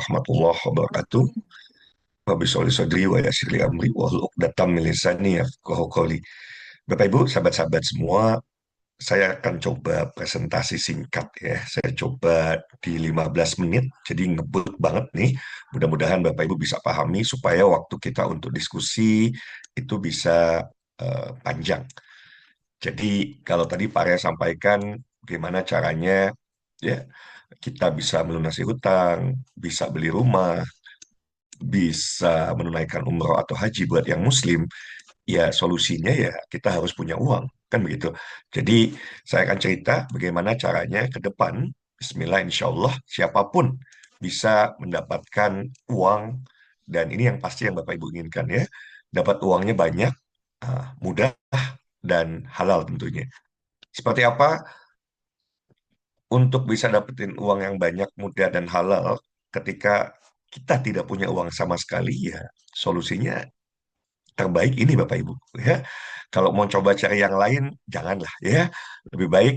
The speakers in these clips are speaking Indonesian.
warahmatullahi wabarakatuh. Rabbi sholli sadri wa yassir li amri wahlul 'uqdatam min lisani yafqahu qawli. Bapak Ibu, sahabat-sahabat semua, saya akan coba presentasi singkat ya. Saya coba di 15 menit, jadi ngebut banget nih. Mudah-mudahan Bapak Ibu bisa pahami supaya waktu kita untuk diskusi itu bisa panjang. Jadi kalau tadi Pak Arya sampaikan bagaimana caranya ya kita bisa melunasi hutang, bisa beli rumah, bisa menunaikan umroh atau haji buat yang muslim, ya solusinya ya kita harus punya uang, kan begitu. Jadi saya akan cerita bagaimana caranya ke depan, Bismillah insya Allah siapapun bisa mendapatkan uang, dan ini yang pasti yang Bapak Ibu inginkan ya, dapat uangnya banyak, mudah, dan halal tentunya. Seperti apa untuk bisa dapetin uang yang banyak, mudah, dan halal ketika kita tidak punya uang sama sekali? Ya solusinya terbaik ini Bapak Ibu ya. Kalau mau coba cari yang lain janganlah ya. Lebih baik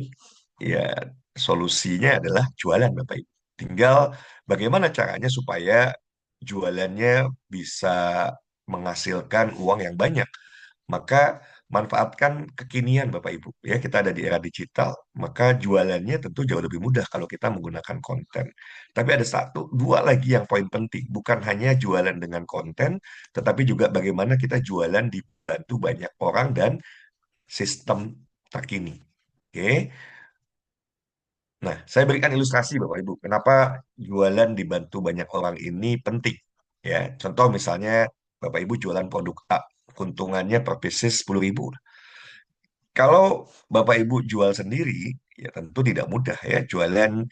ya solusinya adalah jualan Bapak Ibu. Tinggal bagaimana caranya supaya jualannya bisa menghasilkan uang yang banyak. Maka manfaatkan kekinian Bapak Ibu. Ya, kita ada di era digital, maka jualannya tentu jauh lebih mudah kalau kita menggunakan konten. Tapi ada satu, dua lagi yang poin penting. Bukan hanya jualan dengan konten, tetapi juga bagaimana kita jualan dibantu banyak orang dan sistem terkini. Oke. Nah, saya berikan ilustrasi Bapak Ibu. Kenapa jualan dibantu banyak orang ini penting? Ya, contoh misalnya Bapak Ibu jualan produk A, keuntungannya per pieces 10.000. Kalau Bapak Ibu jual sendiri, ya tentu tidak mudah ya jualan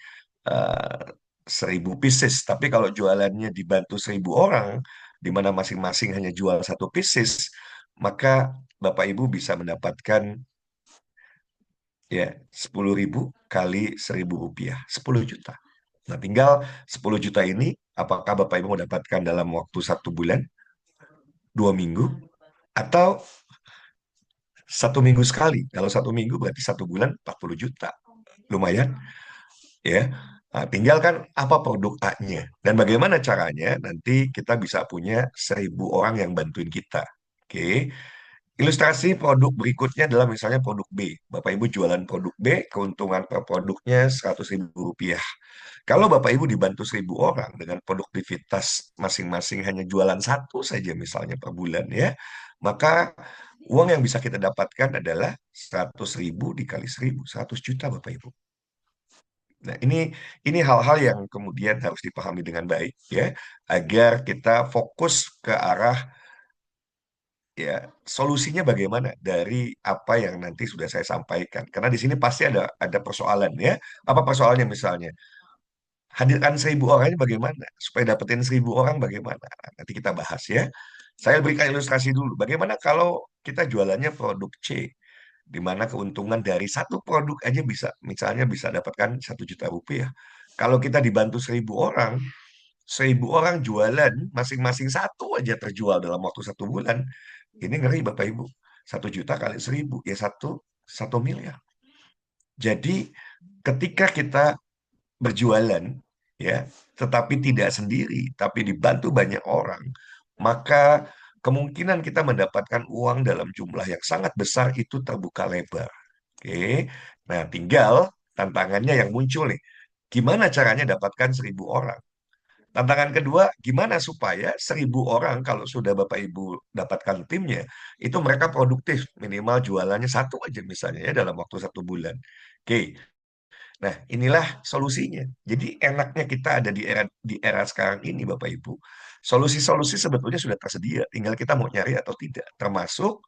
eh, 1.000 pieces. Tapi kalau jualannya dibantu 1.000 orang, di mana masing-masing hanya jual satu pieces, maka Bapak Ibu bisa mendapatkan ya 10.000 kali 1.000 rupiah, 10 juta. Nah, tinggal 10 juta ini, apakah Bapak Ibu mau dapatkan dalam waktu 1 bulan, 2 minggu, atau 1 minggu sekali? Kalau 1 minggu berarti 1 bulan 40 juta. Lumayan ya. Nah, tinggal kan apa produk A-nya dan bagaimana caranya nanti kita bisa punya 1.000 orang yang bantuin kita. Oke. Ilustrasi produk berikutnya adalah misalnya produk B. Bapak Ibu jualan produk B, keuntungan per produknya 100.000 rupiah. Kalau Bapak Ibu dibantu 1.000 orang dengan produktivitas masing-masing hanya jualan satu saja misalnya per bulan ya, maka uang yang bisa kita dapatkan adalah 100.000 dikali 1.000, 100 juta Bapak Ibu. Nah, ini hal-hal yang kemudian harus dipahami dengan baik ya, agar kita fokus ke arah ya solusinya bagaimana dari apa yang nanti sudah saya sampaikan. Karena di sini pasti ada persoalan ya. Apa persoalannya misalnya? Hadirkan 1.000 orangnya bagaimana? Supaya dapetin 1.000 orang bagaimana? Nah, nanti kita bahas ya. Saya berikan ilustrasi dulu. Bagaimana kalau kita jualannya produk C, di mana keuntungan dari satu produk aja bisa, misalnya bisa dapatkan 1 juta rupiah. Kalau kita dibantu 1.000 orang, 1.000 orang jualan, masing-masing satu aja terjual dalam waktu 1 bulan. Ini ngeri Bapak Ibu. 1 juta kali 1.000, ya satu miliar. Jadi ketika kita berjualan ya, tetapi tidak sendiri, tapi dibantu banyak orang, maka kemungkinan kita mendapatkan uang dalam jumlah yang sangat besar itu terbuka lebar. Oke. Nah, tinggal tantangannya yang muncul nih. Gimana caranya dapatkan 1.000 orang? Tantangan kedua, gimana supaya 1.000 orang kalau sudah Bapak Ibu dapatkan timnya, itu mereka produktif, minimal jualannya satu aja misalnya ya dalam waktu 1 bulan. Oke, nah, inilah solusinya. Jadi enaknya kita ada di era sekarang ini, Bapak Ibu. Solusi-solusi sebetulnya sudah tersedia, tinggal kita mau nyari atau tidak. Termasuk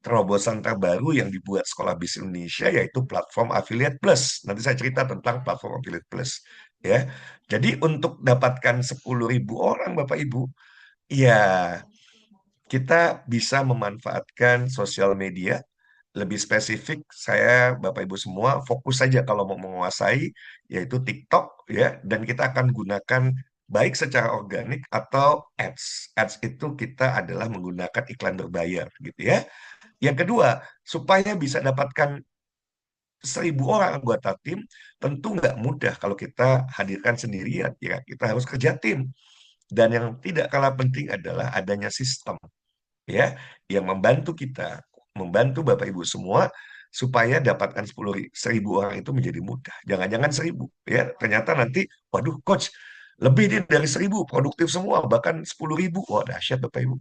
terobosan terbaru yang dibuat Sekolah Bisnis Indonesia, yaitu platform Affiliate Plus. Nanti saya cerita tentang platform Affiliate Plus. Ya, jadi untuk dapatkan 10.000 orang, Bapak Ibu, ya kita bisa memanfaatkan sosial media. Lebih spesifik, saya Bapak Ibu semua fokus saja kalau mau menguasai, yaitu TikTok ya, dan kita akan gunakan baik secara organik atau ads. Ads itu kita adalah menggunakan iklan berbayar gitu ya. Yang kedua, supaya bisa dapatkan 1.000 orang anggota tim, tentu nggak mudah kalau kita hadirkan sendirian. Ya, kita harus kerja tim. Dan yang tidak kalah penting adalah adanya sistem, ya, yang membantu kita, membantu Bapak Ibu semua supaya dapatkan 1.000 orang itu menjadi mudah. Jangan-jangan 1.000, ya, ternyata nanti, waduh, coach, lebih nih dari 1.000, produktif semua, bahkan 10.000. Wah, dahsyat Bapak Ibu.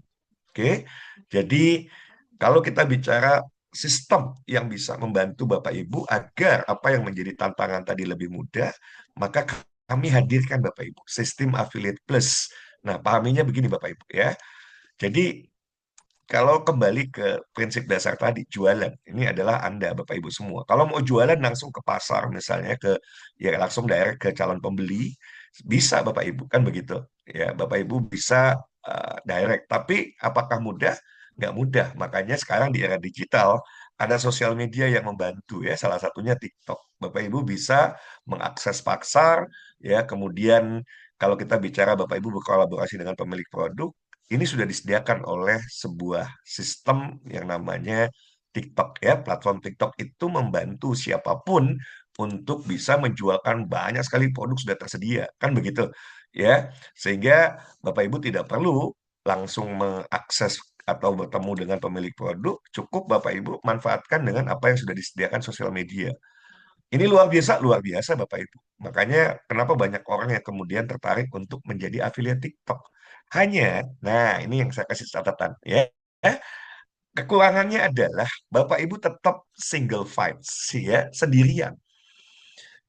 Oke, jadi kalau kita bicara sistem yang bisa membantu Bapak Ibu agar apa yang menjadi tantangan tadi lebih mudah, maka kami hadirkan Bapak Ibu sistem Affiliate Plus. Nah, pahaminya begini Bapak Ibu ya. Jadi kalau kembali ke prinsip dasar tadi, jualan. Ini adalah Anda, Bapak Ibu semua. Kalau mau jualan langsung ke pasar, misalnya ya langsung direct ke calon pembeli, bisa Bapak Ibu, kan begitu. Ya, Bapak Ibu bisa direct. Tapi apakah mudah? Nggak mudah. Makanya sekarang di era digital, ada sosial media yang membantu ya, salah satunya TikTok. Bapak Ibu bisa mengakses pasar, ya, kemudian kalau kita bicara Bapak Ibu berkolaborasi dengan pemilik produk, ini sudah disediakan oleh sebuah sistem yang namanya TikTok ya. Platform TikTok itu membantu siapapun untuk bisa menjualkan banyak sekali produk sudah tersedia, kan begitu ya. Sehingga Bapak Ibu tidak perlu langsung mengakses atau bertemu dengan pemilik produk, cukup Bapak Ibu manfaatkan dengan apa yang sudah disediakan sosial media. Ini luar biasa Bapak Ibu. Makanya kenapa banyak orang yang kemudian tertarik untuk menjadi afiliat TikTok. Hanya, nah ini yang saya kasih catatan ya. Kekurangannya adalah Bapak Ibu tetap single fights ya, sendirian.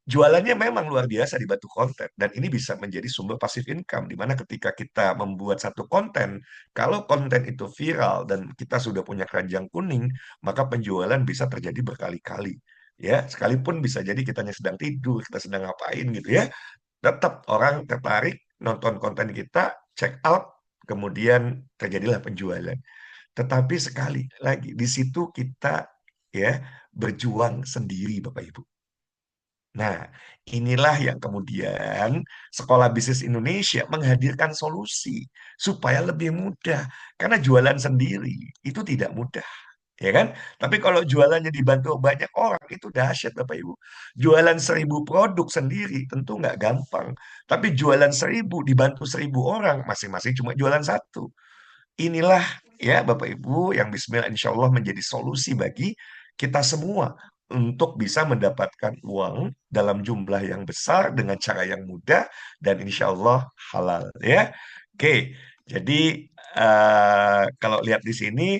Jualannya memang luar biasa di Batu Konten dan ini bisa menjadi sumber passive income di mana ketika kita membuat satu konten, kalau konten itu viral dan kita sudah punya keranjang kuning, maka penjualan bisa terjadi berkali-kali. Ya, sekalipun bisa jadi kitanya sedang tidur, kita sedang ngapain gitu ya, tetap orang tertarik nonton konten kita, check out, kemudian terjadilah penjualan. Tetapi sekali lagi di situ kita ya berjuang sendiri Bapak Ibu. Nah, inilah yang kemudian Sekolah Bisnis Indonesia menghadirkan solusi supaya lebih mudah. Karena jualan sendiri itu tidak mudah, ya kan? Tapi kalau jualannya dibantu banyak orang, itu dahsyat Bapak Ibu. Jualan 1.000 produk sendiri tentu nggak gampang. Tapi jualan 1.000 dibantu 1.000 orang, masing-masing cuma jualan satu. Inilah ya Bapak Ibu yang Bismillah insya Allah menjadi solusi bagi kita semua untuk bisa mendapatkan uang dalam jumlah yang besar dengan cara yang mudah dan insya Allah halal ya. Oke, jadi kalau lihat di sini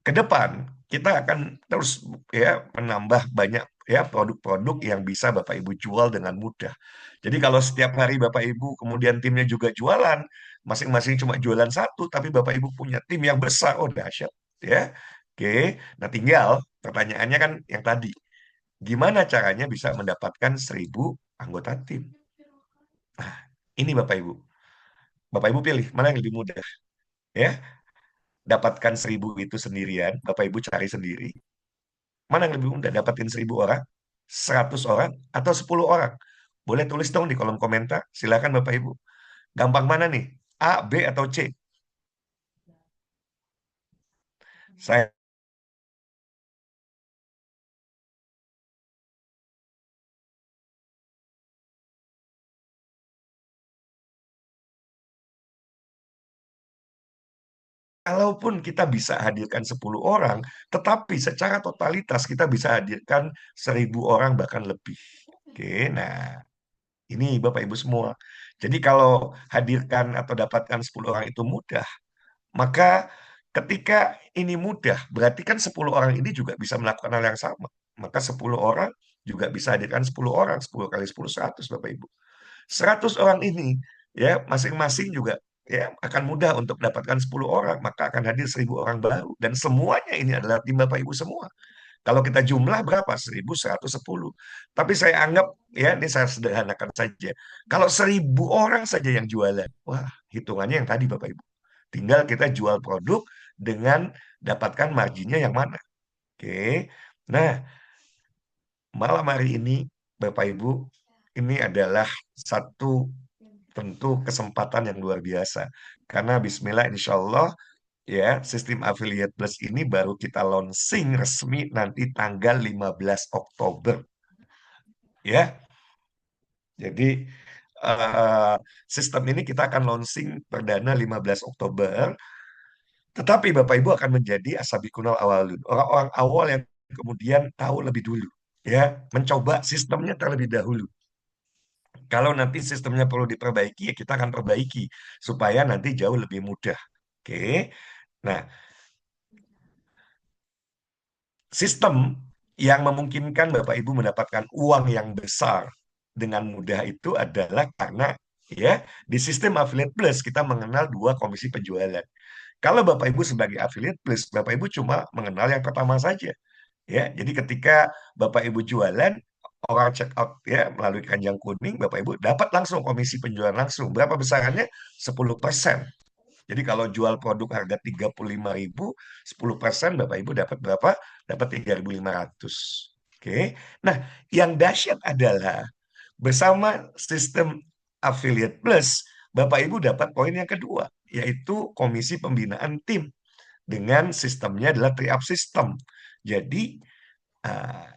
ke depan kita akan terus ya menambah banyak ya produk-produk yang bisa Bapak Ibu jual dengan mudah. Jadi kalau setiap hari Bapak Ibu kemudian timnya juga jualan, masing-masing cuma jualan satu, tapi Bapak Ibu punya tim yang besar, oh dahsyat ya. Oke, nah tinggal pertanyaannya kan yang tadi, gimana caranya bisa mendapatkan 1.000 anggota tim? Nah, ini Bapak Ibu. Bapak Ibu pilih mana yang lebih mudah ya. Dapatkan 1.000 itu sendirian, Bapak Ibu cari sendiri. Mana yang lebih mudah? Dapatin 1.000 orang, 100 orang, atau 10 orang? Boleh tulis dong di kolom komentar. Silakan Bapak Ibu. Gampang mana nih? A, B, atau C? Saya Kalaupun kita bisa hadirkan 10 orang, tetapi secara totalitas kita bisa hadirkan 1.000 orang bahkan lebih. Oke, nah ini Bapak Ibu semua. Jadi kalau hadirkan atau dapatkan 10 orang itu mudah, maka ketika ini mudah, berarti kan 10 orang ini juga bisa melakukan hal yang sama. Maka 10 orang juga bisa hadirkan 10 orang, 10 kali 10 100 Bapak Ibu. 100 orang ini ya masing-masing juga ya akan mudah untuk dapatkan 10 orang, maka akan hadir 1.000 orang baru dan semuanya ini adalah tim Bapak Ibu semua. Kalau kita jumlah berapa? 1.110. Tapi saya anggap ya ini saya sederhanakan saja. Kalau 1.000 orang saja yang jualan, wah hitungannya yang tadi Bapak Ibu. Tinggal kita jual produk dengan dapatkan marginnya yang mana. Oke. Nah, malam hari ini Bapak Ibu, ini adalah satu tentu kesempatan yang luar biasa. Karena Bismillah insya Allah ya, sistem affiliate plus ini baru kita launching resmi nanti tanggal 15 Oktober. Ya, jadi eh, sistem ini kita akan launching perdana 15 Oktober. Tetapi Bapak Ibu akan menjadi asabikunal awalun. Orang-orang awal yang kemudian tahu lebih dulu. Ya, mencoba sistemnya terlebih dahulu. Kalau nanti sistemnya perlu diperbaiki, ya kita akan perbaiki supaya nanti jauh lebih mudah. Oke. Nah, sistem yang memungkinkan Bapak Ibu mendapatkan uang yang besar dengan mudah itu adalah karena ya di sistem affiliate plus kita mengenal dua komisi penjualan. Kalau Bapak Ibu sebagai affiliate plus, Bapak Ibu cuma mengenal yang pertama saja. Ya, jadi ketika Bapak Ibu jualan, orang check out ya melalui keranjang kuning, Bapak Ibu dapat langsung komisi penjualan langsung. Berapa besarannya? 10%. Jadi kalau jual produk harga 35.000, 10% Bapak Ibu dapat berapa? Dapat 3.500. Oke. Nah, yang dahsyat adalah bersama sistem affiliate plus, Bapak Ibu dapat poin yang kedua, yaitu komisi pembinaan tim dengan sistemnya adalah tri-up system. Jadi,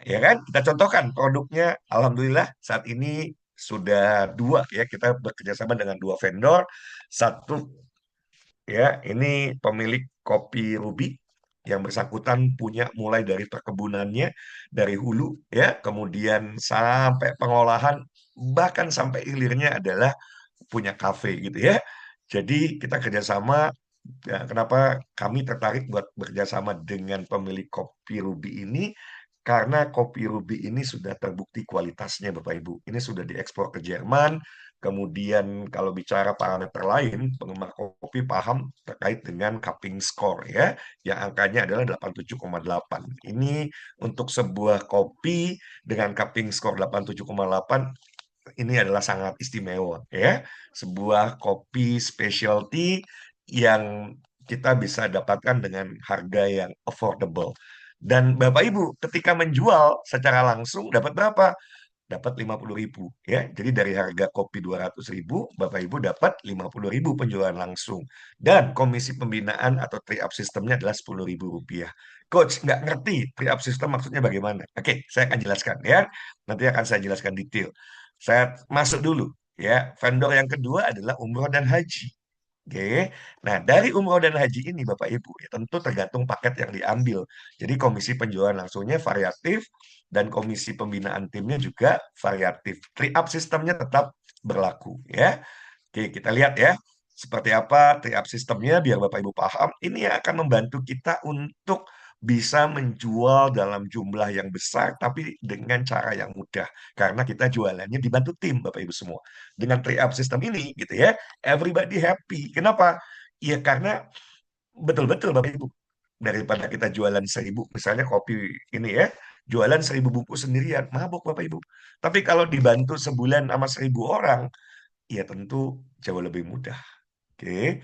ya kan, kita contohkan produknya, Alhamdulillah saat ini sudah dua ya, kita bekerja sama dengan dua vendor. Satu ya, ini pemilik kopi Ruby yang bersangkutan punya mulai dari perkebunannya, dari hulu ya, kemudian sampai pengolahan, bahkan sampai hilirnya adalah punya kafe gitu ya. Jadi kita kerjasama. Ya, kenapa kami tertarik buat bekerjasama dengan pemilik kopi Ruby ini? Karena kopi Ruby ini sudah terbukti kualitasnya, Bapak Ibu. Ini sudah diekspor ke Jerman. Kemudian kalau bicara parameter lain, penggemar kopi paham terkait dengan cupping score ya, yang angkanya adalah 87,8. Ini untuk sebuah kopi dengan cupping score 87,8 ini adalah sangat istimewa ya. Sebuah kopi specialty yang kita bisa dapatkan dengan harga yang affordable. Dan Bapak Ibu ketika menjual secara langsung dapat berapa? Dapat 50.000 ya. Jadi dari harga kopi 200.000, Bapak Ibu dapat 50.000 penjualan langsung. Dan komisi pembinaan atau tri-up sistemnya adalah 10.000 rupiah. Coach, nggak ngerti tri-up sistem maksudnya bagaimana? Oke, saya akan jelaskan ya. Nanti akan saya jelaskan detail. Saya masuk dulu ya. Vendor yang kedua adalah umroh dan haji. Oke. Nah, dari umroh dan haji ini Bapak Ibu, ya tentu tergantung paket yang diambil. Jadi komisi penjualan langsungnya variatif dan komisi pembinaan timnya juga variatif. Tri-up sistemnya tetap berlaku ya. Oke, kita lihat ya. Seperti apa tri-up sistemnya biar Bapak Ibu paham. Ini yang akan membantu kita untuk bisa menjual dalam jumlah yang besar tapi dengan cara yang mudah. Karena kita jualannya dibantu tim Bapak Ibu semua. Dengan tri-up system ini gitu ya, everybody happy. Kenapa? Ya karena betul-betul Bapak Ibu. Daripada kita jualan 1.000, misalnya kopi ini ya, jualan 1.000 bungkus sendirian, mabuk Bapak Ibu. Tapi kalau dibantu sebulan sama 1.000 orang, ya tentu jauh lebih mudah. Oke.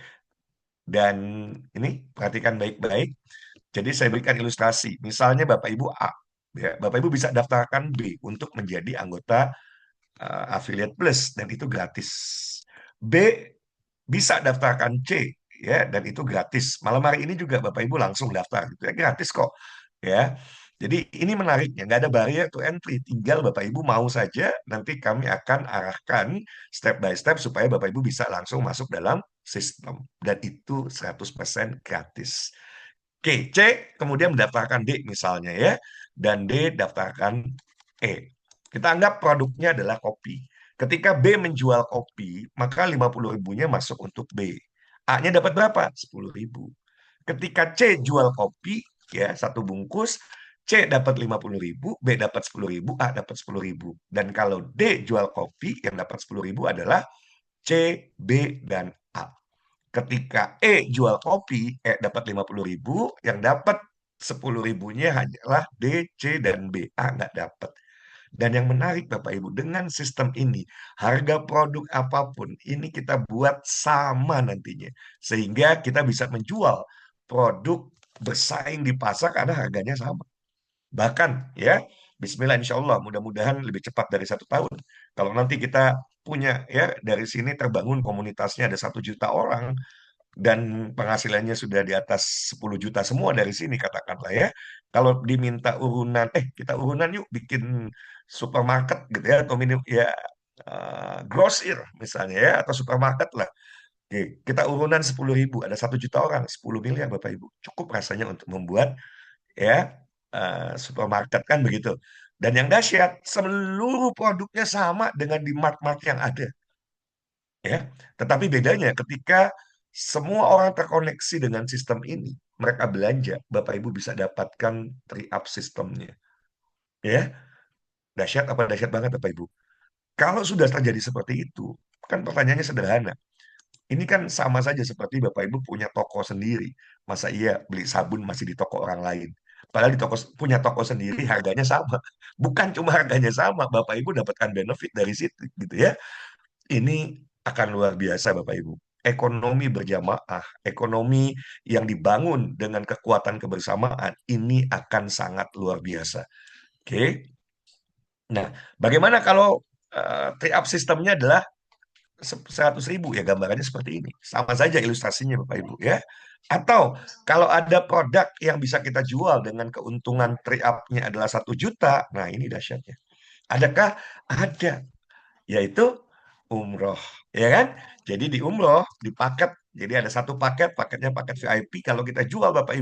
Dan ini perhatikan baik-baik. Jadi saya berikan ilustrasi. Misalnya Bapak Ibu A, ya, Bapak Ibu bisa daftarkan B untuk menjadi anggota affiliate plus dan itu gratis. B bisa daftarkan C ya dan itu gratis. Malam hari ini juga Bapak Ibu langsung daftar gitu ya gratis kok ya. Jadi ini menariknya nggak ada barrier to entry. Tinggal Bapak Ibu mau saja nanti kami akan arahkan step by step supaya Bapak Ibu bisa langsung masuk dalam sistem dan itu 100% gratis. Oke, C kemudian mendaftarkan D misalnya ya, dan D daftarkan E. Kita anggap produknya adalah kopi. Ketika B menjual kopi, maka 50.000-nya masuk untuk B. A-nya dapat berapa? 10.000. Ketika C jual kopi, ya satu bungkus, C dapat 50.000, B dapat 10.000, A dapat 10.000. Dan kalau D jual kopi, yang dapat 10.000 adalah C, B, dan A. Ketika E jual kopi, E dapat 50.000, yang dapat 10.000-nya hanyalah D, C, dan B. A nggak dapat. Dan yang menarik Bapak Ibu, dengan sistem ini, harga produk apapun, ini kita buat sama nantinya. Sehingga kita bisa menjual produk bersaing di pasar karena harganya sama. Bahkan ya, Bismillah insya Allah mudah-mudahan lebih cepat dari 1 tahun. Kalau nanti kita punya ya dari sini terbangun komunitasnya ada 1 juta orang, dan penghasilannya sudah di atas 10 juta semua dari sini katakanlah ya. Kalau diminta urunan, kita urunan yuk bikin supermarket gitu ya, atau minim ya, grosir misalnya ya, atau supermarket lah. Oke, kita urunan 10.000, ada 1 juta orang, 10 miliar Bapak Ibu. Cukup rasanya untuk membuat ya supermarket kan begitu. Dan yang dahsyat, seluruh produknya sama dengan di mart-mart yang ada ya. Tetapi bedanya ketika semua orang terkoneksi dengan sistem ini, mereka belanja, Bapak Ibu bisa dapatkan tri-up sistemnya. Ya, dahsyat apa dahsyat banget Bapak Ibu. Kalau sudah terjadi seperti itu, kan pertanyaannya sederhana. Ini kan sama saja seperti Bapak Ibu punya toko sendiri. Masa iya beli sabun masih di toko orang lain? Padahal di toko punya toko sendiri harganya sama. Bukan cuma harganya sama, Bapak Ibu dapatkan benefit dari situ gitu ya. Ini akan luar biasa Bapak Ibu. Ekonomi berjamaah, ekonomi yang dibangun dengan kekuatan kebersamaan ini akan sangat luar biasa. Oke. Nah, bagaimana kalau trade-up sistemnya adalah 100.000 ya gambarannya seperti ini. Sama saja ilustrasinya Bapak Ibu ya. Atau kalau ada produk yang bisa kita jual dengan keuntungan trade-up-nya adalah 1 juta, nah ini dahsyatnya. Adakah? Ada, yaitu umroh, ya kan? Jadi di umroh, di paket, jadi ada satu paket, paketnya paket VIP. Kalau kita jual Bapak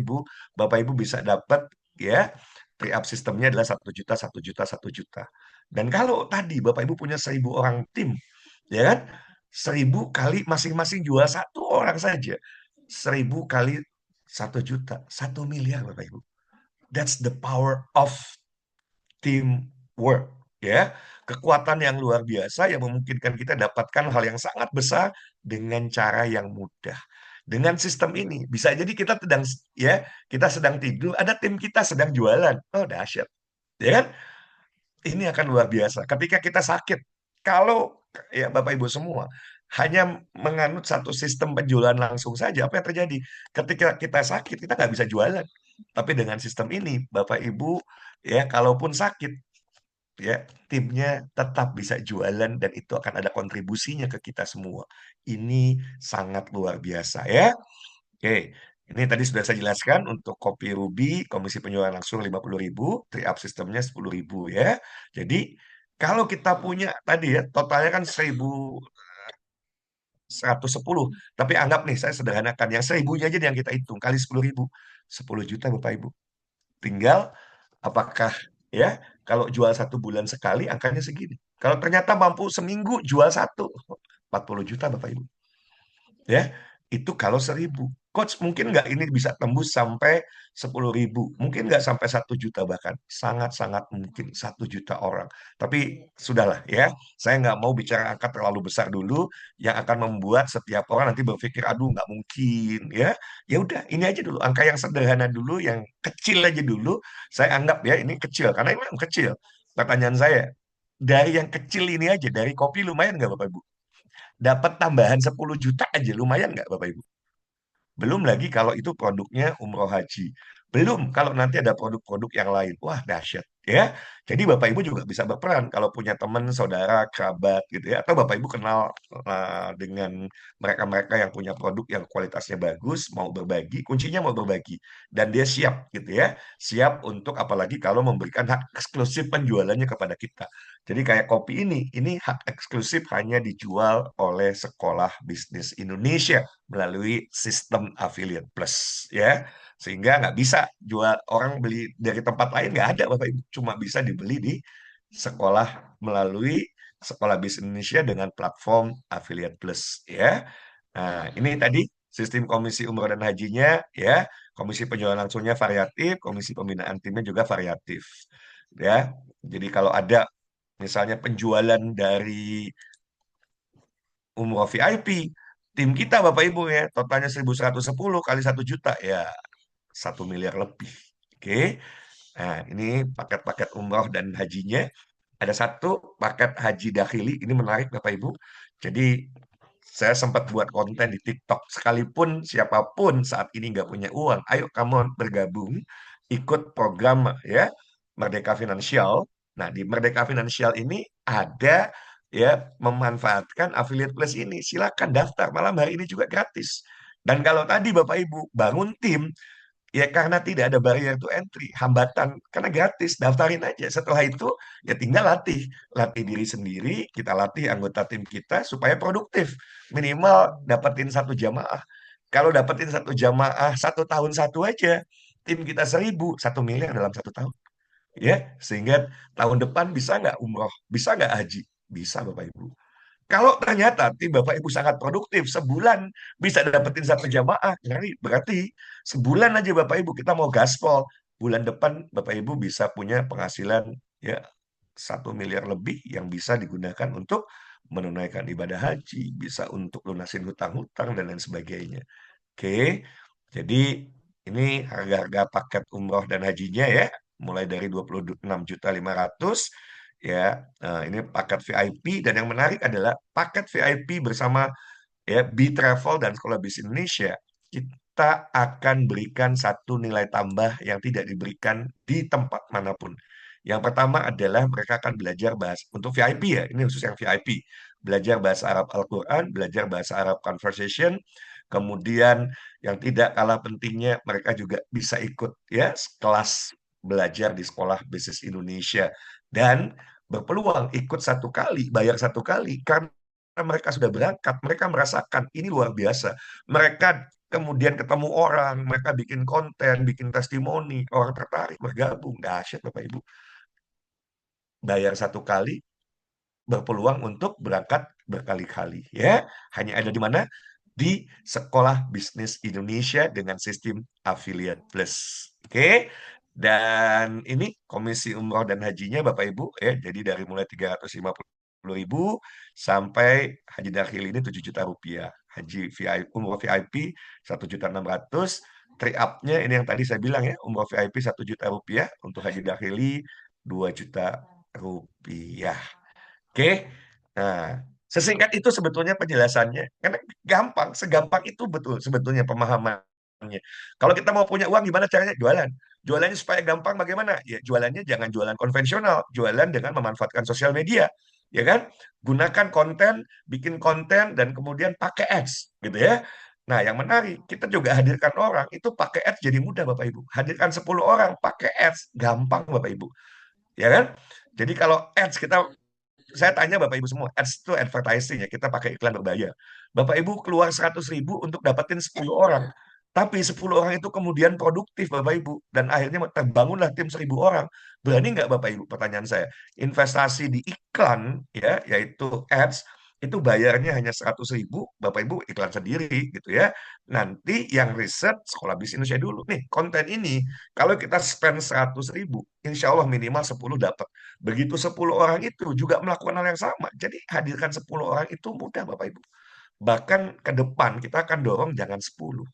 Ibu bisa dapat ya, pre-up sistemnya adalah 1 juta, 1 juta, 1 juta. Dan kalau tadi Bapak Ibu punya 1.000 orang tim, ya kan? 1.000 kali masing-masing jual satu orang saja. 1.000 kali 1 juta, 1 miliar Bapak Ibu. That's the power of teamwork, ya. Kekuatan yang luar biasa yang memungkinkan kita dapatkan hal yang sangat besar dengan cara yang mudah. Dengan sistem ini, bisa jadi kita sedang ya, kita sedang tidur, ada tim kita sedang jualan. Oh, dahsyat. Ya kan? Ini akan luar biasa. Ketika kita sakit, kalau ya Bapak Ibu semua hanya menganut satu sistem penjualan langsung saja, apa yang terjadi? Ketika kita sakit, kita nggak bisa jualan. Tapi dengan sistem ini, Bapak Ibu ya, kalaupun sakit, ya timnya tetap bisa jualan dan itu akan ada kontribusinya ke kita semua. Ini sangat luar biasa ya. Oke, ini tadi sudah saya jelaskan untuk kopi Ruby, komisi penjualan langsung 50.000, tri-up sistemnya 10.000 ya. Jadi kalau kita punya tadi ya, totalnya kan 1.110. Tapi anggap nih, saya sederhanakan, yang 1.000-nya aja yang kita hitung, kali 10.000. 10 juta Bapak Ibu. Tinggal apakah ya, kalau jual 1 bulan sekali, angkanya segini. Kalau ternyata mampu seminggu jual satu, 40 juta Bapak Ibu. Ya, itu kalau 1.000. Coach, mungkin nggak ini bisa tembus sampai 10.000, mungkin nggak sampai 1 juta bahkan, sangat-sangat mungkin 1 juta orang. Tapi sudahlah ya, saya nggak mau bicara angka terlalu besar dulu, yang akan membuat setiap orang nanti berpikir, aduh nggak mungkin ya. Ya udah, ini aja dulu, angka yang sederhana dulu, yang kecil aja dulu. Saya anggap ya ini kecil, karena ini memang kecil. Pertanyaan saya, dari yang kecil ini aja, dari kopi lumayan nggak Bapak Ibu? Dapat tambahan 10 juta aja lumayan nggak Bapak Ibu? Belum lagi kalau itu produknya umroh haji. Belum kalau nanti ada produk-produk yang lain. Wah, dahsyat ya. Jadi Bapak Ibu juga bisa berperan kalau punya teman, saudara, kerabat gitu ya. Atau Bapak Ibu kenal dengan mereka-mereka yang punya produk yang kualitasnya bagus, mau berbagi, kuncinya mau berbagi. Dan dia siap gitu ya. Siap untuk apalagi kalau memberikan hak eksklusif penjualannya kepada kita. Jadi kayak kopi ini hak eksklusif hanya dijual oleh Sekolah Bisnis Indonesia melalui sistem affiliate plus ya, sehingga nggak bisa jual orang beli dari tempat lain, nggak ada Bapak Ibu, cuma bisa dibeli di sekolah melalui Sekolah Bisnis Indonesia dengan platform affiliate plus ya. Nah, ini tadi sistem komisi umroh dan hajinya ya, komisi penjualan langsungnya variatif, komisi pembinaan timnya juga variatif ya. Jadi kalau ada misalnya penjualan dari umroh VIP, tim kita Bapak Ibu ya, totalnya 1.110 kali 1 juta, ya 1 miliar lebih. Oke. Nah, ini paket-paket umroh dan hajinya. Ada satu paket haji dakhili, ini menarik Bapak Ibu. Jadi saya sempat buat konten di TikTok, sekalipun siapapun saat ini nggak punya uang, ayo kamu bergabung, ikut program ya Merdeka Finansial. Nah, di Merdeka Finansial ini ada ya memanfaatkan affiliate plus ini. Silakan daftar, malam hari ini juga gratis. Dan kalau tadi Bapak Ibu bangun tim, ya karena tidak ada barrier to entry, hambatan, karena gratis, daftarin aja. Setelah itu ya tinggal latih, latih diri sendiri, kita latih anggota tim kita supaya produktif. Minimal dapetin satu jamaah. Kalau dapetin satu jamaah 1 tahun satu aja, tim kita 1.000, 1 miliar dalam 1 tahun. Ya, sehingga tahun depan bisa nggak umroh, bisa nggak haji, bisa Bapak Ibu. Kalau ternyata tim Bapak Ibu sangat produktif, sebulan bisa dapetin satu jamaah, berarti sebulan aja Bapak Ibu kita mau gaspol. Bulan depan Bapak Ibu bisa punya penghasilan ya 1 miliar lebih yang bisa digunakan untuk menunaikan ibadah haji, bisa untuk lunasin hutang-hutang dan lain sebagainya. Oke, jadi ini harga-harga paket umroh dan hajinya ya, mulai dari 26.500.000 ya. Ini paket VIP dan yang menarik adalah paket VIP bersama ya B-Travel dan Sekolah Bisnis Indonesia. Kita akan berikan satu nilai tambah yang tidak diberikan di tempat manapun. Yang pertama adalah mereka akan belajar bahasa untuk VIP ya, ini khusus yang VIP. Belajar bahasa Arab Al-Quran, belajar bahasa Arab Conversation, kemudian yang tidak kalah pentingnya mereka juga bisa ikut ya kelas belajar di Sekolah Bisnis Indonesia dan berpeluang ikut 1 kali, bayar 1 kali karena mereka sudah berangkat, mereka merasakan ini luar biasa. Mereka kemudian ketemu orang, mereka bikin konten, bikin testimoni, orang tertarik bergabung. Dahsyat Bapak Ibu. Bayar 1 kali, berpeluang untuk berangkat berkali-kali. Ya, hanya ada di mana? Di Sekolah Bisnis Indonesia dengan sistem affiliate plus. Oke. Dan ini komisi umroh dan hajinya Bapak Ibu ya. Jadi dari mulai 350.000 sampai haji dakhil ini 7 juta rupiah. Haji VIP, umroh VIP 1.600.000. Tri-up-nya ini yang tadi saya bilang ya, umroh VIP 1 juta rupiah, untuk haji dakhili 2 juta rupiah. Oke. Nah, sesingkat itu sebetulnya penjelasannya. Karena gampang, segampang itu betul sebetulnya pemahamannya. Kalau kita mau punya uang, gimana caranya? Jualan. Jualannya supaya gampang bagaimana? Ya, jualannya jangan jualan konvensional. Jualan dengan memanfaatkan sosial media. Ya kan? Gunakan konten, bikin konten, dan kemudian pakai ads. Gitu ya. Nah, yang menarik, kita juga hadirkan orang. Itu pakai ads jadi mudah, Bapak Ibu. Hadirkan 10 orang, pakai ads. Gampang, Bapak Ibu. Ya kan? Jadi kalau ads kita, saya tanya Bapak Ibu semua, ads itu advertising ya, kita pakai iklan berbayar. Bapak Ibu keluar 100.000 untuk dapetin 10 orang. Tapi 10 orang itu kemudian produktif Bapak Ibu. Dan akhirnya terbangunlah tim 1.000 orang. Berani nggak Bapak Ibu? Pertanyaan saya. Investasi di iklan, ya, yaitu ads, itu bayarnya hanya 100.000, Bapak Ibu iklan sendiri gitu ya. Nanti yang riset Sekolah Bisnis Indonesia dulu. Nih, konten ini, kalau kita spend 100.000, insya Allah minimal 10 dapat. Begitu 10 orang itu juga melakukan hal yang sama. Jadi hadirkan 10 orang itu mudah Bapak Ibu. Bahkan ke depan kita akan dorong jangan 10,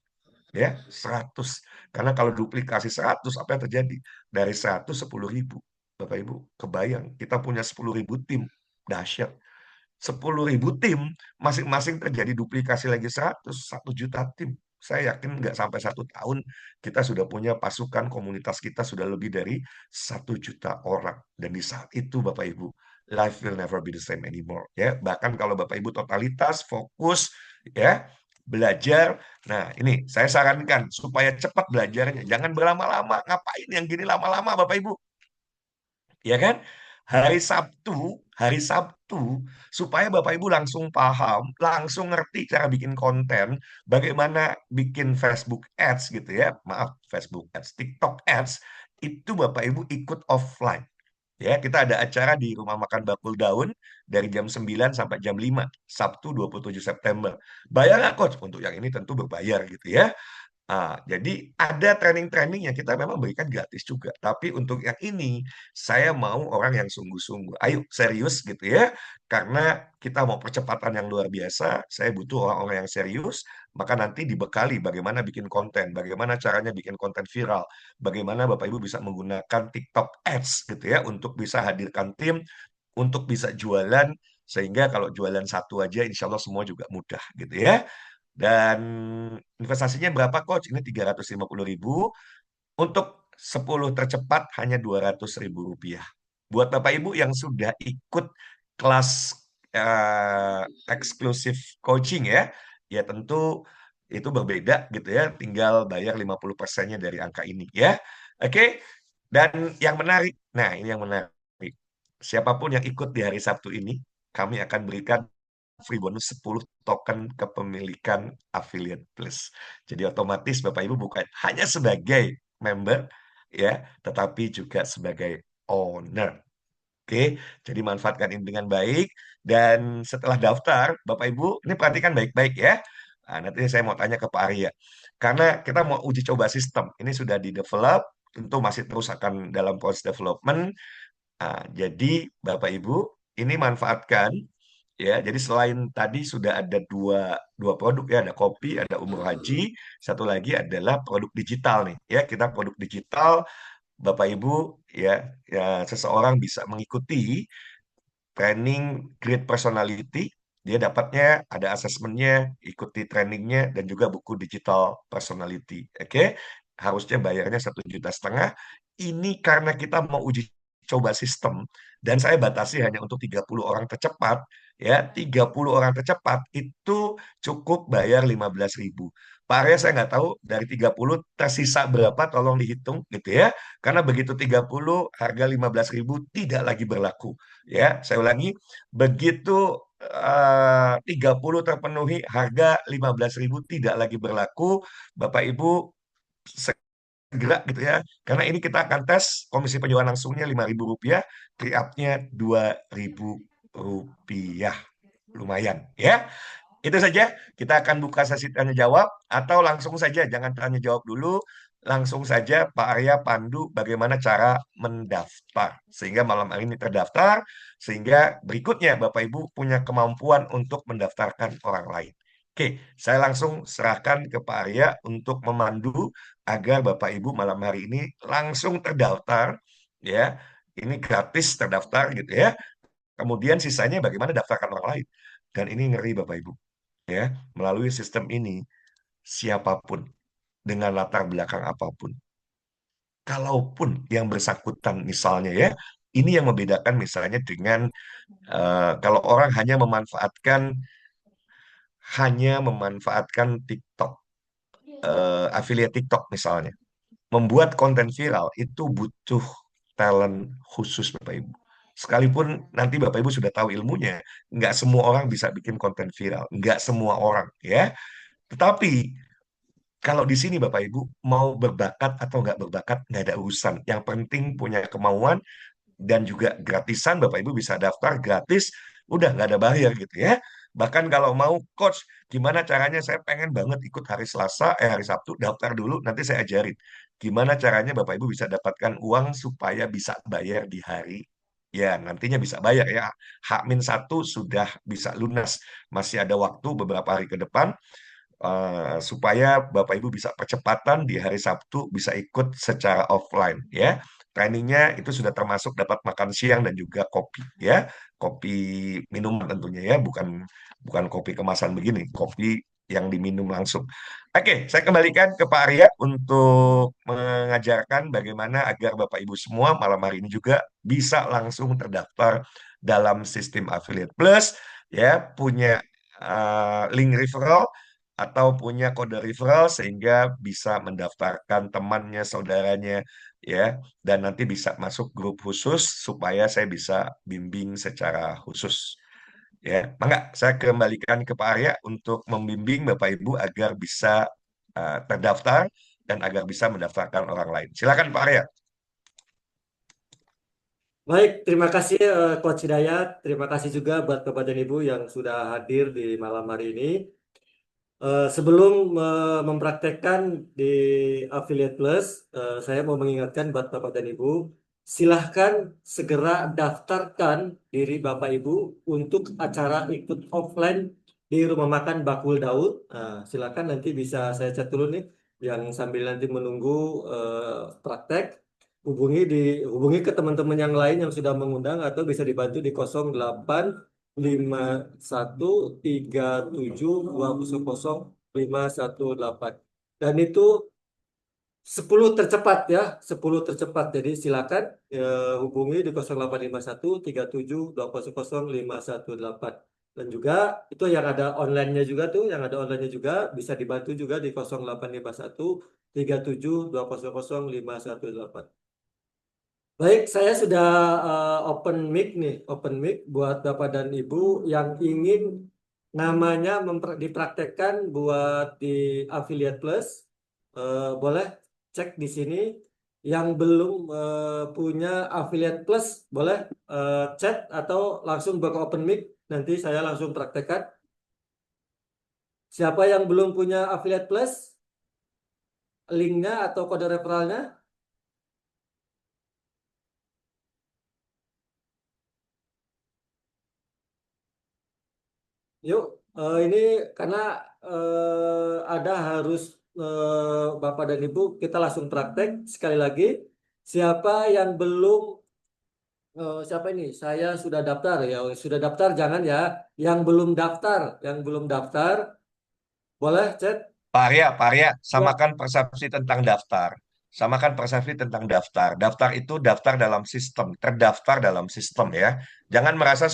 ya 100. Karena kalau duplikasi 100, apa yang terjadi? Dari 100, 10.000. Bapak Ibu, kebayang kita punya 10.000 tim. Dahsyat. 10.000 tim, masing-masing terjadi duplikasi lagi 100, 1 juta tim. Saya yakin nggak sampai 1 tahun, kita sudah punya pasukan, komunitas kita sudah lebih dari 1 juta orang. Dan di saat itu, Bapak Ibu, life will never be the same anymore. Ya, bahkan kalau Bapak Ibu totalitas, fokus, ya, belajar. Nah, ini saya sarankan supaya cepat belajarnya. Jangan berlama-lama. Ngapain yang gini lama-lama, Bapak Ibu? Ya kan? Hari Sabtu, supaya Bapak Ibu langsung paham, langsung ngerti cara bikin konten, bagaimana bikin Facebook Ads gitu ya, maaf, Facebook Ads, TikTok Ads, itu Bapak Ibu ikut offline. Ya, kita ada acara di Rumah Makan Bakul Daun dari jam 9 sampai jam 5, Sabtu 27 September. Bayar nggak, Coach? Untuk yang ini tentu berbayar gitu ya. Jadi ada training-training yang kita memang berikan gratis juga. Tapi untuk yang ini, saya mau orang yang sungguh-sungguh. Ayo, serius gitu ya. Karena kita mau percepatan yang luar biasa, saya butuh orang-orang yang serius, maka nanti dibekali bagaimana bikin konten, bagaimana caranya bikin konten viral, bagaimana Bapak Ibu bisa menggunakan TikTok Ads gitu ya, untuk bisa hadirkan tim, untuk bisa jualan, sehingga kalau jualan satu aja, insya Allah semua juga mudah gitu ya. Dan investasinya berapa coach? Ini 350.000. Untuk 10 tercepat hanya 200.000 rupiah. Buat Bapak Ibu yang sudah ikut kelas eksklusif coaching ya, ya tentu itu berbeda gitu ya, tinggal bayar 50%-nya dari angka ini ya. Oke. Dan yang menarik, nah ini yang menarik. Siapapun yang ikut di hari Sabtu ini, kami akan berikan free bonus 10 token kepemilikan Affiliate Plus. Jadi otomatis Bapak Ibu bukan hanya sebagai member ya, tetapi juga sebagai owner. Oke, jadi manfaatkan ini dengan baik. Dan setelah daftar, Bapak Ibu, ini perhatikan baik-baik ya. Nah, nanti saya mau tanya ke Pak Arya. Karena kita mau uji coba sistem. Ini sudah di-develop, tentu masih terus akan dalam proses development. Nah, jadi Bapak Ibu, ini manfaatkan ya. Jadi selain tadi sudah ada dua produk ya, ada kopi, ada umroh haji, satu lagi adalah produk digital nih ya. Kita produk digital Bapak Ibu ya, ya seseorang bisa mengikuti training Great Personality. Dia dapatnya ada asesmennya, ikuti trainingnya, dan juga buku digital personality. Oke, harusnya bayarnya 1,5 juta. Ini karena kita mau uji coba sistem, dan saya batasi hanya untuk 30 orang tercepat. Ya, 30 orang tercepat itu cukup bayar 15.000. Pak Arya saya nggak tahu dari 30 tersisa berapa, tolong dihitung gitu ya. Karena begitu 30 harga 15.000 tidak lagi berlaku. Ya, saya ulangi, begitu 30 terpenuhi, harga 15.000 tidak lagi berlaku. Bapak Ibu segera gitu ya. Karena ini kita akan tes komisi penjualan langsungnya Rp5.000, tri-up-nya Rp2.000. Lumayan ya. Itu saja, kita akan buka sesi tanya jawab atau langsung saja, jangan tanya jawab dulu, langsung saja Pak Arya pandu bagaimana cara mendaftar. Sehingga malam hari ini terdaftar, sehingga berikutnya Bapak Ibu punya kemampuan untuk mendaftarkan orang lain. Oke, saya langsung serahkan ke Pak Arya untuk memandu agar Bapak Ibu malam hari ini langsung terdaftar, ya. Ini gratis terdaftar gitu ya. Kemudian sisanya bagaimana daftarkan orang lain. Dan ini ngeri Bapak Ibu ya, melalui sistem ini siapapun dengan latar belakang apapun, kalaupun yang bersangkutan misalnya ya, ini yang membedakan misalnya dengan kalau orang hanya memanfaatkan TikTok, affiliate TikTok misalnya, membuat konten viral itu butuh talent khusus Bapak Ibu. Sekalipun nanti Bapak Ibu sudah tahu ilmunya, nggak semua orang bisa bikin konten viral, nggak semua orang ya. Tetapi kalau di sini Bapak Ibu mau berbakat atau nggak ada urusan. Yang penting punya kemauan dan juga gratisan. Bapak Ibu bisa daftar gratis, udah nggak ada bayar gitu ya. Bahkan kalau mau coach, gimana caranya saya pengen banget ikut hari Selasa, hari Sabtu, daftar dulu, nanti saya ajarin. Gimana caranya Bapak Ibu bisa dapatkan uang supaya bisa bayar di hari. Ya, nantinya bisa bayar ya. H-1 sudah bisa lunas. Masih ada waktu beberapa hari ke depan supaya Bapak Ibu bisa percepatan di hari Sabtu bisa ikut secara offline ya. Trainingnya itu sudah termasuk dapat makan siang dan juga kopi ya. Kopi minuman tentunya ya, bukan bukan kopi kemasan begini, kopi yang diminum langsung. Oke, saya kembalikan ke Pak Arya untuk mengajarkan bagaimana agar Bapak Ibu semua malam hari ini juga bisa langsung terdaftar dalam sistem Affiliate Plus ya, punya link referral atau punya kode referral sehingga bisa mendaftarkan temannya, saudaranya, ya, dan nanti bisa masuk grup khusus supaya saya bisa bimbing secara khusus. Ya, mangga saya kembalikan ke Pak Arya untuk membimbing Bapak Ibu agar bisa terdaftar dan agar bisa mendaftarkan orang lain. Silakan Pak Arya. Baik, terima kasih Coach Hidayat. Terima kasih juga buat Bapak dan Ibu yang sudah hadir di malam hari ini. Sebelum mempraktekkan di Affiliate Plus, saya mau mengingatkan buat Bapak dan Ibu, silahkan segera daftarkan diri Bapak Ibu untuk acara ikut offline di Rumah Makan Bakul Daud. Silahkan nanti bisa saya chat dulu nih, yang sambil nanti menunggu praktek. Hubungi ke teman-teman yang lain yang sudah mengundang atau bisa dibantu di 085137200518. Dan itu 10 tercepat ya, 10 tercepat. Jadi silakan hubungi di 085137200518. Dan juga itu yang ada online-nya juga tuh, yang ada online-nya juga bisa dibantu juga di 0851 372000518. Baik, saya sudah open mic nih, open mic buat Bapak dan Ibu yang ingin namanya dipraktekkan buat di Affiliate Plus. Boleh cek di sini. Yang belum punya Affiliate Plus, boleh chat atau langsung buka open mic. Nanti saya langsung praktekkan. Siapa yang belum punya Affiliate Plus, linknya atau kode referralnya? Yuk, ini karena ada harus Bapak dan Ibu, kita langsung praktek sekali lagi. Siapa yang belum, siapa ini? Saya sudah daftar ya, sudah daftar jangan ya. Yang belum daftar, boleh chat. Pak Arya, Ya, samakan persepsi tentang daftar. Samakan persepsi tentang daftar. Daftar itu daftar dalam sistem, terdaftar dalam sistem ya. Jangan merasa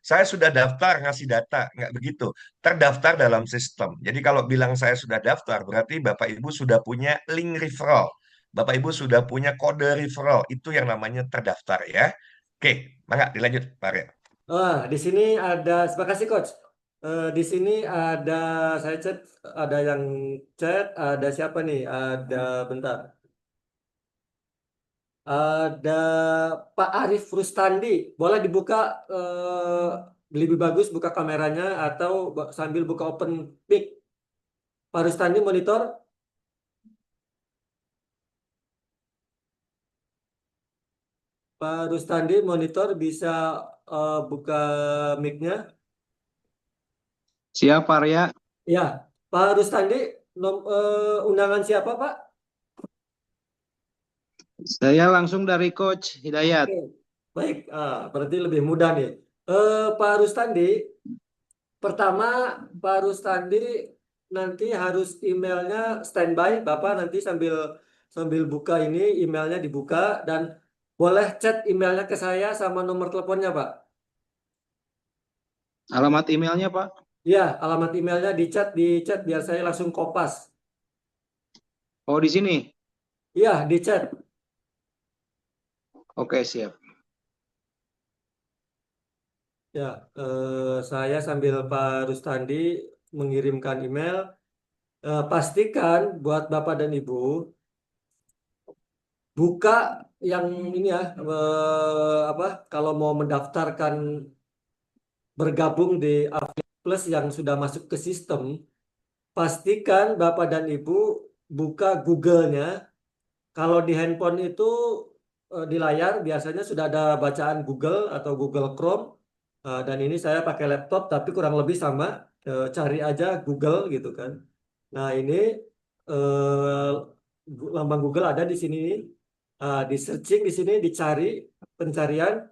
saya sudah daftar ngasih data, nggak begitu. Terdaftar dalam sistem. Jadi kalau bilang saya sudah daftar, berarti Bapak Ibu sudah punya link referral. Bapak Ibu sudah punya kode referral. Itu yang namanya terdaftar ya. Oke, mangga dilanjut Pak Arya. di sini ada, terima kasih Coach. Di sini ada, saya chat, ada yang chat, ada siapa nih? Ada, bentar. Ada Pak Arif Rustandi. Boleh dibuka lebih bagus buka kameranya atau sambil buka open mic. Pak Rustandi monitor. Pak Rustandi monitor bisa buka mic-nya. Siap, Arya. Ya, Pak Rustandi, undangan siapa Pak? Saya langsung dari Coach Hidayat. Oke, baik. Berarti lebih mudah nih. Pak Rustandi, pertama, Pak Rustandi nanti harus emailnya standby, Bapak nanti sambil sambil buka ini emailnya dibuka dan boleh chat emailnya ke saya sama nomor teleponnya, Pak. Alamat emailnya, Pak? Ya, alamat emailnya di chat biar saya langsung kopas. Oh, di sini. Ya, di chat. Oke, siap. Ya, saya sambil Pak Rustandi mengirimkan email. Pastikan buat Bapak dan Ibu buka yang ini ya, apa? Kalau mau mendaftarkan bergabung di Plus yang sudah masuk ke sistem, pastikan Bapak dan Ibu buka Google-nya. Kalau di handphone itu di layar biasanya sudah ada bacaan Google atau Google Chrome. Dan ini saya pakai laptop tapi kurang lebih sama. Cari aja Google gitu kan. Nah ini eh, lambang Google ada di sini. Di searching di sini dicari pencarian,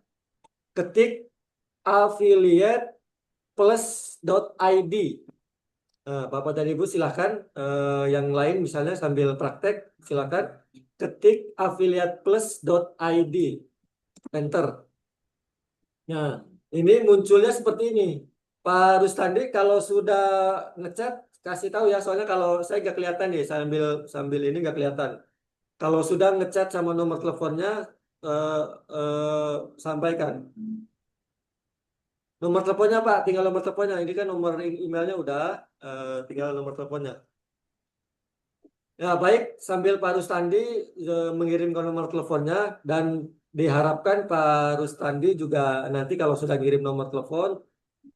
ketik affiliateplus.id. Bapak dan Ibu silahkan yang lain misalnya sambil praktek silahkan ketik affiliateplus.id, enter. Nah, ini munculnya seperti ini. Pak Rustandi kalau sudah ngechat kasih tahu ya soalnya kalau saya nggak kelihatan nih sambil sambil ini nggak kelihatan. Kalau sudah ngechat sama nomor teleponnya eh, sampaikan. Nomor teleponnya Pak, tinggal nomor teleponnya. Ini kan nomor emailnya udah, tinggal nomor teleponnya. Ya, baik, sambil Pak Rustandi mengirimkan nomor teleponnya dan diharapkan Pak Rustandi juga nanti kalau sudah ngirim nomor telepon,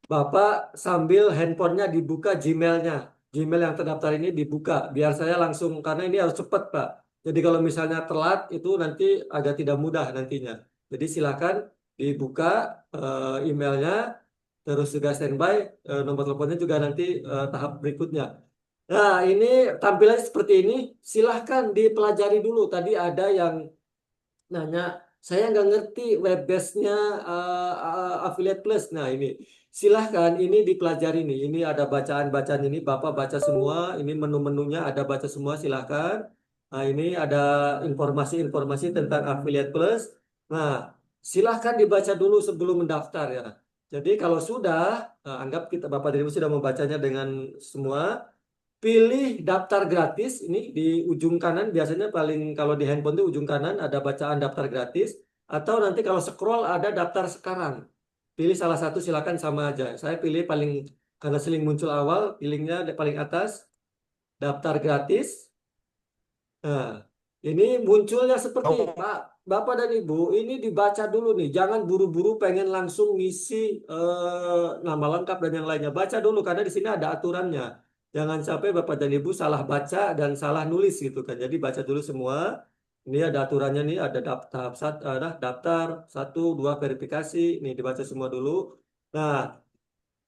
Bapak sambil handphonenya dibuka Gmailnya. Gmail yang terdaftar ini dibuka, biar saya langsung, karena ini harus cepat Pak. Jadi kalau misalnya telat itu nanti agak tidak mudah nantinya. Jadi silakan dibuka emailnya, terus juga standby, nomor teleponnya juga nanti tahap berikutnya. Nah, ini tampilannya seperti ini. Silahkan dipelajari dulu. Tadi ada yang nanya, saya nggak ngerti web base-nya Affiliate Plus. Nah, ini silahkan ini dipelajari nih. Ini ada bacaan-bacaan ini. Bapak baca semua. Ini menu-menunya ada baca semua. Silahkan. Nah, ini ada informasi-informasi tentang Affiliate Plus. Nah, silahkan dibaca dulu sebelum mendaftar ya. Jadi kalau sudah, anggap kita Bapak dan Ibu sudah membacanya dengan semua, pilih daftar gratis. Ini di ujung kanan biasanya paling kalau di handphone itu ujung kanan ada bacaan daftar gratis. Atau nanti kalau scroll ada daftar sekarang. Pilih salah satu silakan sama aja. Saya pilih paling karena sering muncul awal, pilihnya di paling atas daftar gratis. Nah, ini munculnya seperti Oh, Pak, Bapak dan Ibu, ini dibaca dulu nih. Jangan buru-buru pengen langsung ngisi nama lengkap dan yang lainnya. Baca dulu karena di sini ada aturannya. Jangan sampai Bapak dan Ibu salah baca dan salah nulis gitu kan. Jadi baca dulu semua. Ini ada aturannya nih, ada daftar satu, dua verifikasi. Nih dibaca semua dulu. Nah,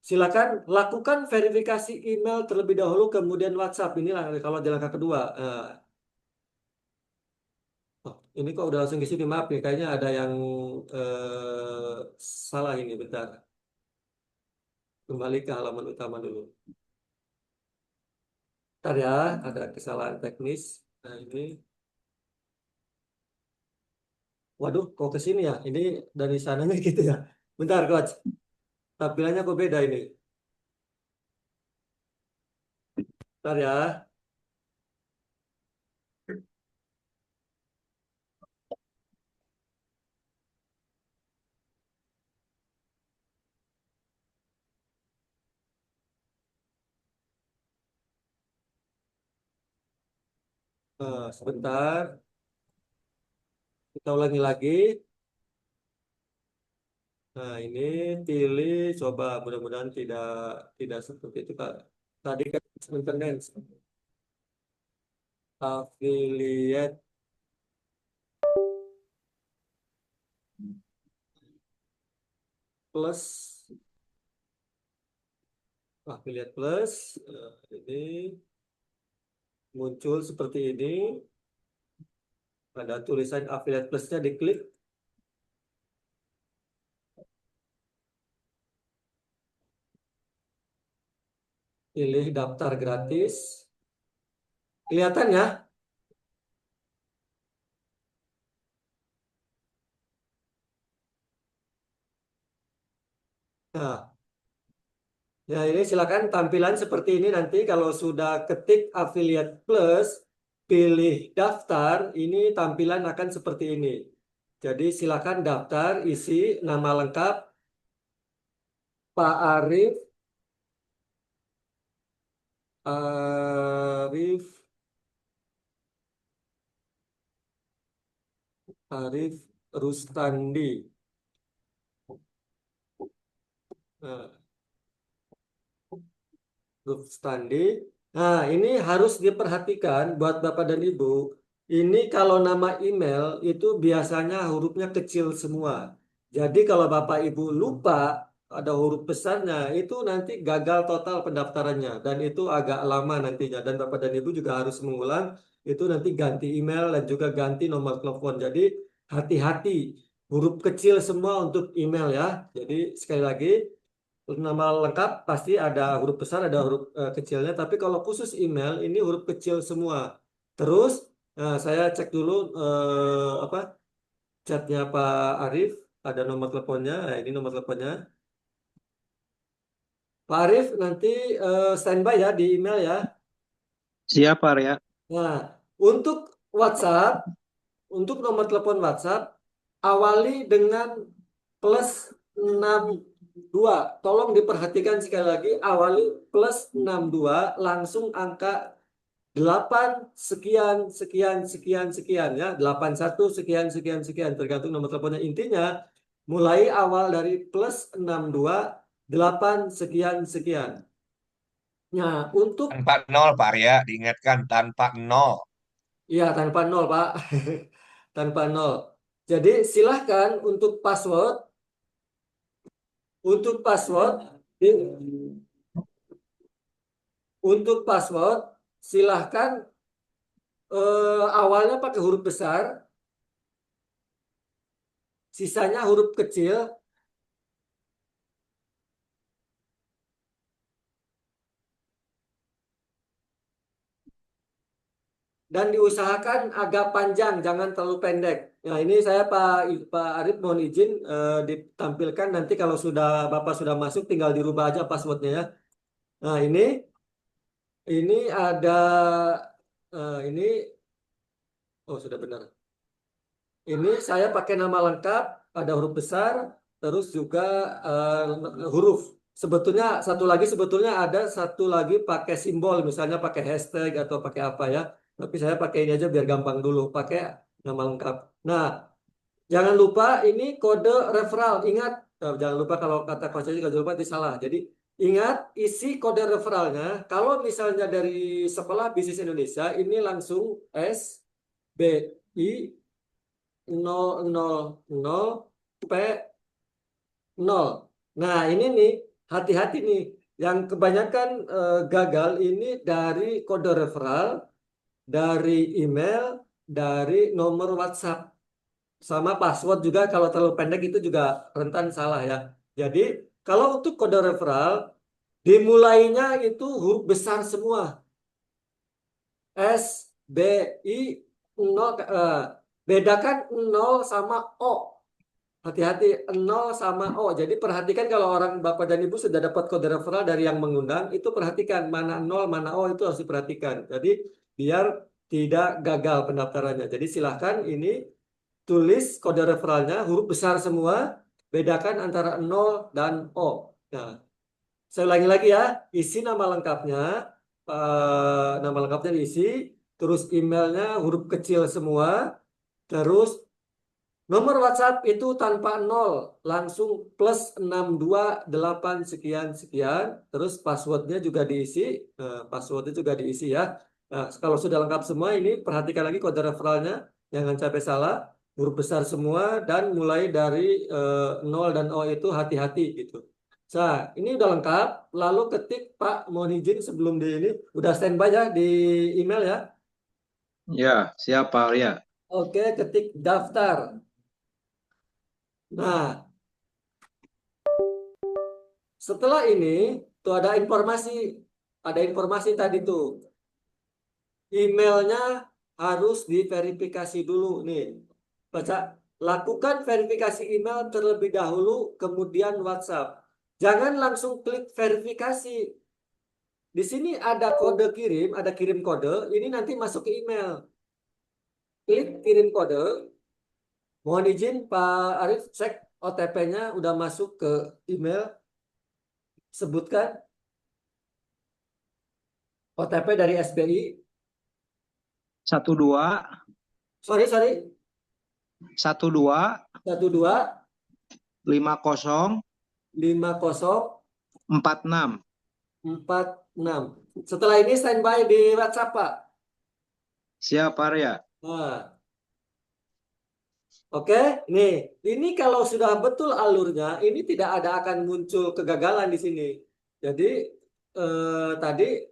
silakan lakukan verifikasi email terlebih dahulu, kemudian WhatsApp. Inilah kalau di langkah kedua. Oh, ini kok udah langsung ke sini, maaf nih, kayaknya ada yang salah ini, bentar. Kembali ke halaman utama dulu. Bentar ya, ada kesalahan teknis. Nah ini, waduh, kok ke sini ya? Ini dari sananya gitu ya. Bentar, Coach. Tampilannya kok beda ini. Bentar ya. Sebentar. Kita ulangi lagi. Nah ini pilih, coba mudah-mudahan tidak tidak seperti itu, Kak. Tadi kan maintenance, affiliate plus. Affiliate Plus, ini muncul seperti ini. Ada tulisan Affiliate Plusnya, diklik. Pilih daftar gratis. Kelihatan ya? Nah, ya ini silakan tampilan seperti ini nanti kalau sudah ketik Affiliate Plus, pilih daftar, ini tampilan akan seperti ini. Jadi silakan daftar, isi nama lengkap Pak Arif, Arif, Arif Rustandi. Nah, Grup standi. Nah, ini harus diperhatikan buat Bapak dan Ibu. Ini kalau nama email itu biasanya hurufnya kecil semua. Jadi kalau Bapak Ibu lupa ada huruf besarnya, itu nanti gagal total pendaftarannya. Dan itu agak lama nantinya. Dan Bapak dan Ibu juga harus mengulang. Itu nanti ganti email dan juga ganti nomor telepon. Jadi hati-hati. Huruf kecil semua untuk email ya. Jadi sekali lagi, nama lengkap pasti ada huruf besar, ada huruf kecilnya. Tapi kalau khusus email ini huruf kecil semua. Terus saya cek dulu apa chatnya Pak Arif, ada nomor teleponnya. Nah, ini nomor teleponnya. Pak Arif nanti standby ya di email ya. Siap, Pak Arya. Nah, untuk WhatsApp, untuk nomor telepon WhatsApp awali dengan +62. Tolong diperhatikan sekali lagi, awali +62 langsung angka 8 sekian sekian sekian sekian ya, 81 sekian sekian sekian tergantung nomor teleponnya. Intinya mulai awal dari +62 8 sekian sekian. Nah, untuk tanpa nol, Pak Arya, diingatkan tanpa nol. ya tanpa nol, Pak. Tanpa nol. Jadi silahkan untuk password untuk password silahkan awalnya pakai huruf besar, sisanya huruf kecil. dan diusahakan agak panjang, jangan terlalu pendek. Nah, ini saya Pak Arif mohon izin ditampilkan nanti kalau Bapak sudah masuk tinggal dirubah aja passwordnya ya. Nah, ini ada ini oh sudah benar. Ini saya pakai nama lengkap, ada huruf besar, terus juga huruf. Sebetulnya ada satu lagi pakai simbol, misalnya pakai hashtag atau pakai apa ya. Tapi saya pakai ini aja biar gampang dulu, pakai nama lengkap. Nah, jangan lupa ini kode referral. Ingat, jangan lupa kalau kata coach juga jangan lupa itu salah. Jadi ingat isi kode referralnya. Kalau misalnya dari Sekolah Bisnis Indonesia ini langsung SBI 000P0. Nah, ini nih, hati-hati nih. Yang kebanyakan gagal ini dari kode referral, dari email, dari nomor WhatsApp. Sama password juga kalau terlalu pendek itu juga rentan salah ya. Jadi, kalau untuk kode referral, dimulainya itu huruf besar semua. SBI 0, bedakan 0 sama O. Hati-hati 0 sama O. Jadi perhatikan kalau orang Bapak dan Ibu sudah dapat kode referral dari yang mengundang, itu perhatikan mana 0, mana O itu harus diperhatikan. Jadi biar tidak gagal pendaftarannya. Jadi silahkan ini tulis kode referralnya huruf besar semua, bedakan antara 0 dan O. Nah, saya ulangi lagi ya, isi nama lengkapnya diisi, terus emailnya huruf kecil semua, terus nomor WhatsApp itu tanpa 0, langsung plus 628 sekian sekian, terus passwordnya juga diisi, ya. Nah, kalau sudah lengkap semua ini perhatikan lagi kode referralnya, jangan sampai salah, huruf besar semua dan mulai dari 0 dan O itu hati-hati gitu. Nah, ini udah lengkap, lalu ketik Pak, mohon izin sebelum di ini, udah standby ya di email ya. Ya, siap Pak Arya. Oke, ketik daftar. Nah, setelah ini tuh ada informasi tadi tuh. Emailnya harus diverifikasi dulu nih. Baca, lakukan verifikasi email terlebih dahulu, kemudian WhatsApp. Jangan langsung klik verifikasi. Di sini ada kode kirim, ada kirim kode, ini nanti masuk ke email. Klik kirim kode. Mohon izin Pak Arif cek OTP-nya udah masuk ke email. Sebutkan OTP dari SBI. 12 Sorry, 12 12 50 50 46. 46. Setelah ini standby di WhatsApp, Pak. Siap Pak Arya. Nah, oke, nih, ini kalau sudah betul alurnya, ini tidak ada akan muncul kegagalan di sini. Jadi tadi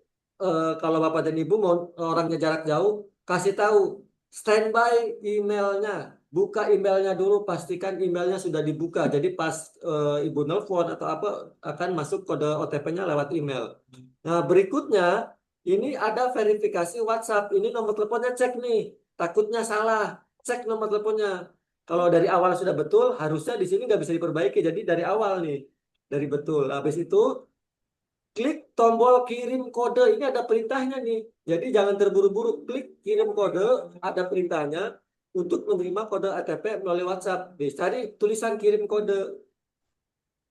kalau Bapak dan Ibu mau orangnya jarak jauh, kasih tahu standby emailnya, buka emailnya dulu, pastikan emailnya sudah dibuka. Jadi pas Ibu nelpon atau apa akan masuk kode OTP-nya lewat email. Nah, berikutnya ini ada verifikasi WhatsApp. Ini nomor teleponnya cek nih, takutnya salah, cek nomor teleponnya. Kalau dari awal sudah betul, harusnya di sini nggak bisa diperbaiki. Jadi dari awal nih, dari betul. Habis itu klik tombol kirim kode. Ini ada perintahnya nih. Jadi jangan terburu-buru. Klik kirim kode, ada perintahnya untuk menerima kode OTP melalui WhatsApp. Cari tulisan kirim kode.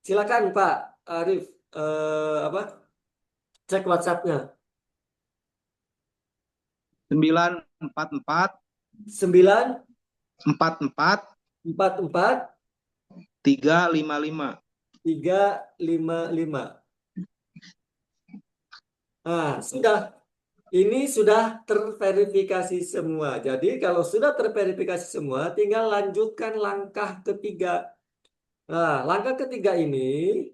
Silakan Pak Arif, cek WhatsApp-nya. 944 9 44 44 355. 355. Nah, sudah. Ini sudah terverifikasi semua. Jadi kalau sudah terverifikasi semua, tinggal lanjutkan langkah ketiga. Nah, langkah ketiga ini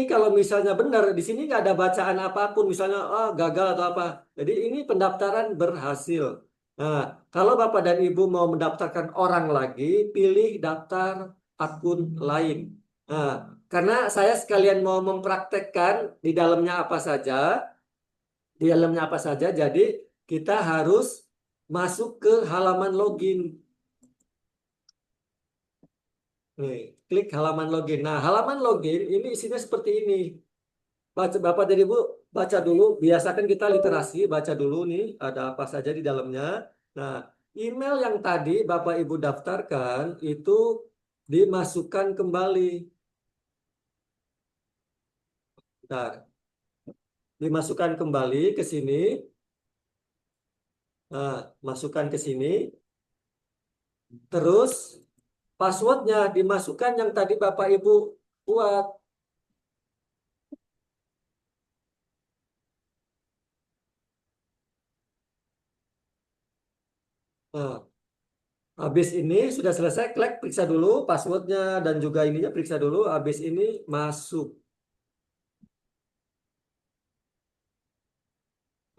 kalau misalnya benar, di sini nggak ada bacaan apapun, misalnya gagal atau apa. Jadi ini pendaftaran berhasil. Nah, kalau Bapak dan Ibu mau mendaftarkan orang lagi, pilih daftar akun lain. Nah, karena saya sekalian mau mempraktekkan di dalamnya apa saja, jadi kita harus masuk ke halaman login. Nih, klik halaman login. Nah, halaman login ini isinya seperti ini. Bapak dan Ibu baca dulu, biasakan kita literasi, baca dulu nih ada apa saja di dalamnya. Nah, email yang tadi Bapak Ibu daftarkan itu dimasukkan kembali. Bentar. Dimasukkan kembali ke sini. Nah, masukkan ke sini. Terus passwordnya dimasukkan yang tadi Bapak Ibu buat. Nah, habis ini sudah selesai, klik periksa dulu passwordnya dan juga ininya periksa dulu. Habis ini masuk.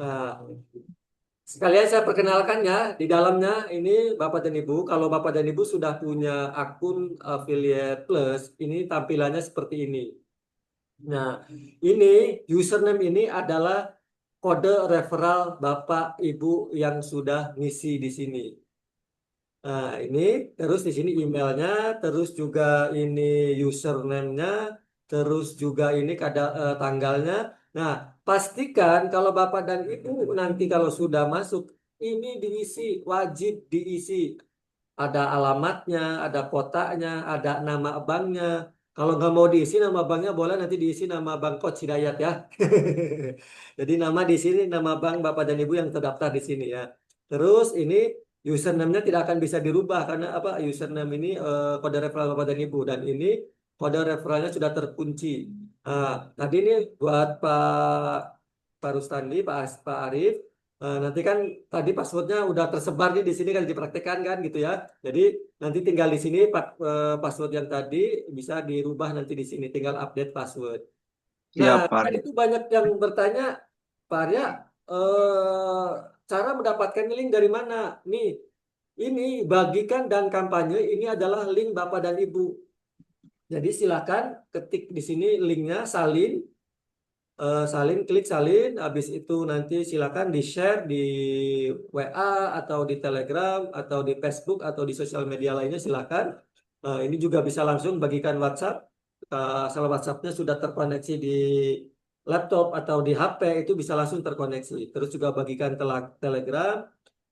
Nah, sekalian saya perkenalkan ya, di dalamnya ini Bapak dan Ibu, kalau Bapak dan Ibu sudah punya akun Affiliate Plus, ini tampilannya seperti ini. Nah, ini username ini adalah kode referral Bapak Ibu yang sudah ngisi di sini. Nah, ini terus di sini emailnya, terus juga ini username-nya, terus juga ini tanggalnya. Nah, pastikan kalau Bapak dan Ibu nanti kalau sudah masuk, ini diisi, wajib diisi. Ada alamatnya, ada kotaknya, ada nama banknya. Kalau nggak mau diisi nama banknya, boleh nanti diisi nama bank Coach Hidayat ya. Jadi nama di sini, nama bank Bapak dan Ibu yang terdaftar di sini ya. Terus ini username-nya tidak akan bisa dirubah karena apa? Username ini kode referral Bapak dan Ibu dan ini kode referralnya sudah terkunci. Nah, tadi ini buat Pak Rustandi, Pak Arif. Nanti kan tadi passwordnya udah tersebar nih di sini kan dipraktekkan kan gitu ya. Jadi nanti tinggal di sini password yang tadi bisa dirubah nanti di sini tinggal update password. Nah, Siap, Pak kan Arya. itu banyak yang bertanya, Pak Arya, eh, cara mendapatkan link dari mana? Nih, ini bagikan dan kampanye ini adalah link Bapak dan Ibu. Jadi silakan ketik di sini linknya salin, klik salin, habis itu nanti silakan di-share di WA atau di Telegram atau di Facebook atau di sosial media lainnya silakan. Ini juga bisa langsung bagikan WhatsApp. Asal WhatsAppnya sudah terkoneksi di laptop atau di HP itu bisa langsung terkoneksi. Terus juga bagikan Telegram,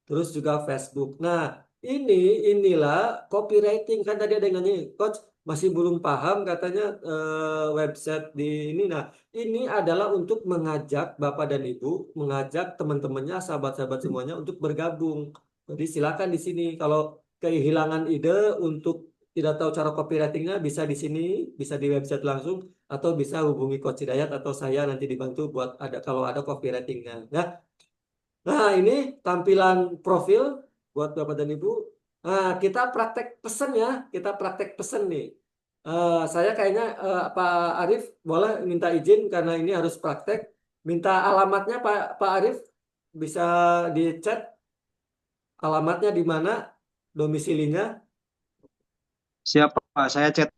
terus juga Facebook. Nah, ini inilah copywriting kan tadi ada yang nanya, Coach masih belum paham katanya website di ini. Nah, ini adalah untuk mengajak Bapak dan Ibu, mengajak teman-temannya, sahabat-sahabat semuanya untuk bergabung. Jadi silakan di sini. Kalau kehilangan ide untuk tidak tahu cara copywritingnya bisa di sini, bisa di website langsung, atau bisa hubungi Coach Hidayat atau saya nanti dibantu buat ada kalau ada copywritingnya. Ya. Nah, ini tampilan profil buat Bapak dan Ibu. Nah, kita praktek pesen ya, kita praktek pesen nih. Saya kayaknya Pak Arif boleh minta izin karena ini harus praktek. Minta alamatnya Pak Arif bisa dicek alamatnya di mana, domisilinya. Siap, Pak. Saya chat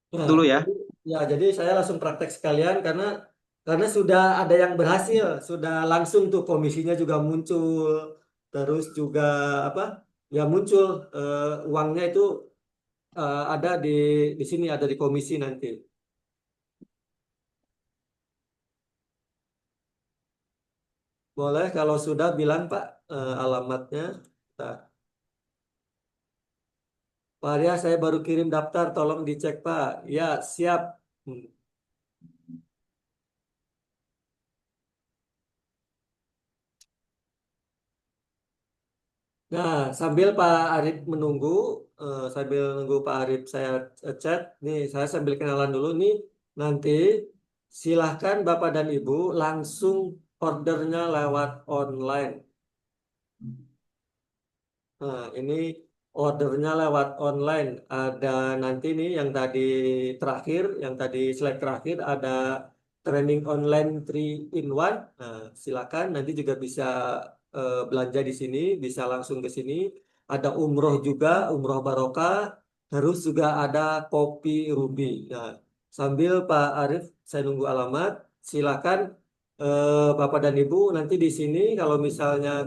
Nah, dulu ya. jadi saya langsung praktek sekalian karena sudah ada yang berhasil, sudah langsung tuh komisinya juga muncul, terus juga apa? Ya muncul uangnya itu ada di sini ada di komisi nanti. Boleh kalau sudah bilang Pak alamatnya. Nah, Pak Arya saya baru kirim daftar, tolong dicek Pak. Ya siap. Hmm. Nah, sambil Pak Arif menunggu, sambil nunggu Pak Arif saya chat, nih saya sambil kenalan dulu nih, nanti silahkan Bapak dan Ibu langsung ordernya lewat online. Nah, ini ordernya lewat online. Ada nanti nih yang tadi terakhir, yang tadi slide terakhir ada training online 3 in 1. Nah, silakan nanti juga bisa belanja di sini, bisa langsung ke sini. Ada umroh juga, umroh barokah. Terus juga ada kopi Ruby. Nah, sambil Pak Arif saya nunggu alamat, silakan Bapak dan Ibu, nanti di sini kalau misalnya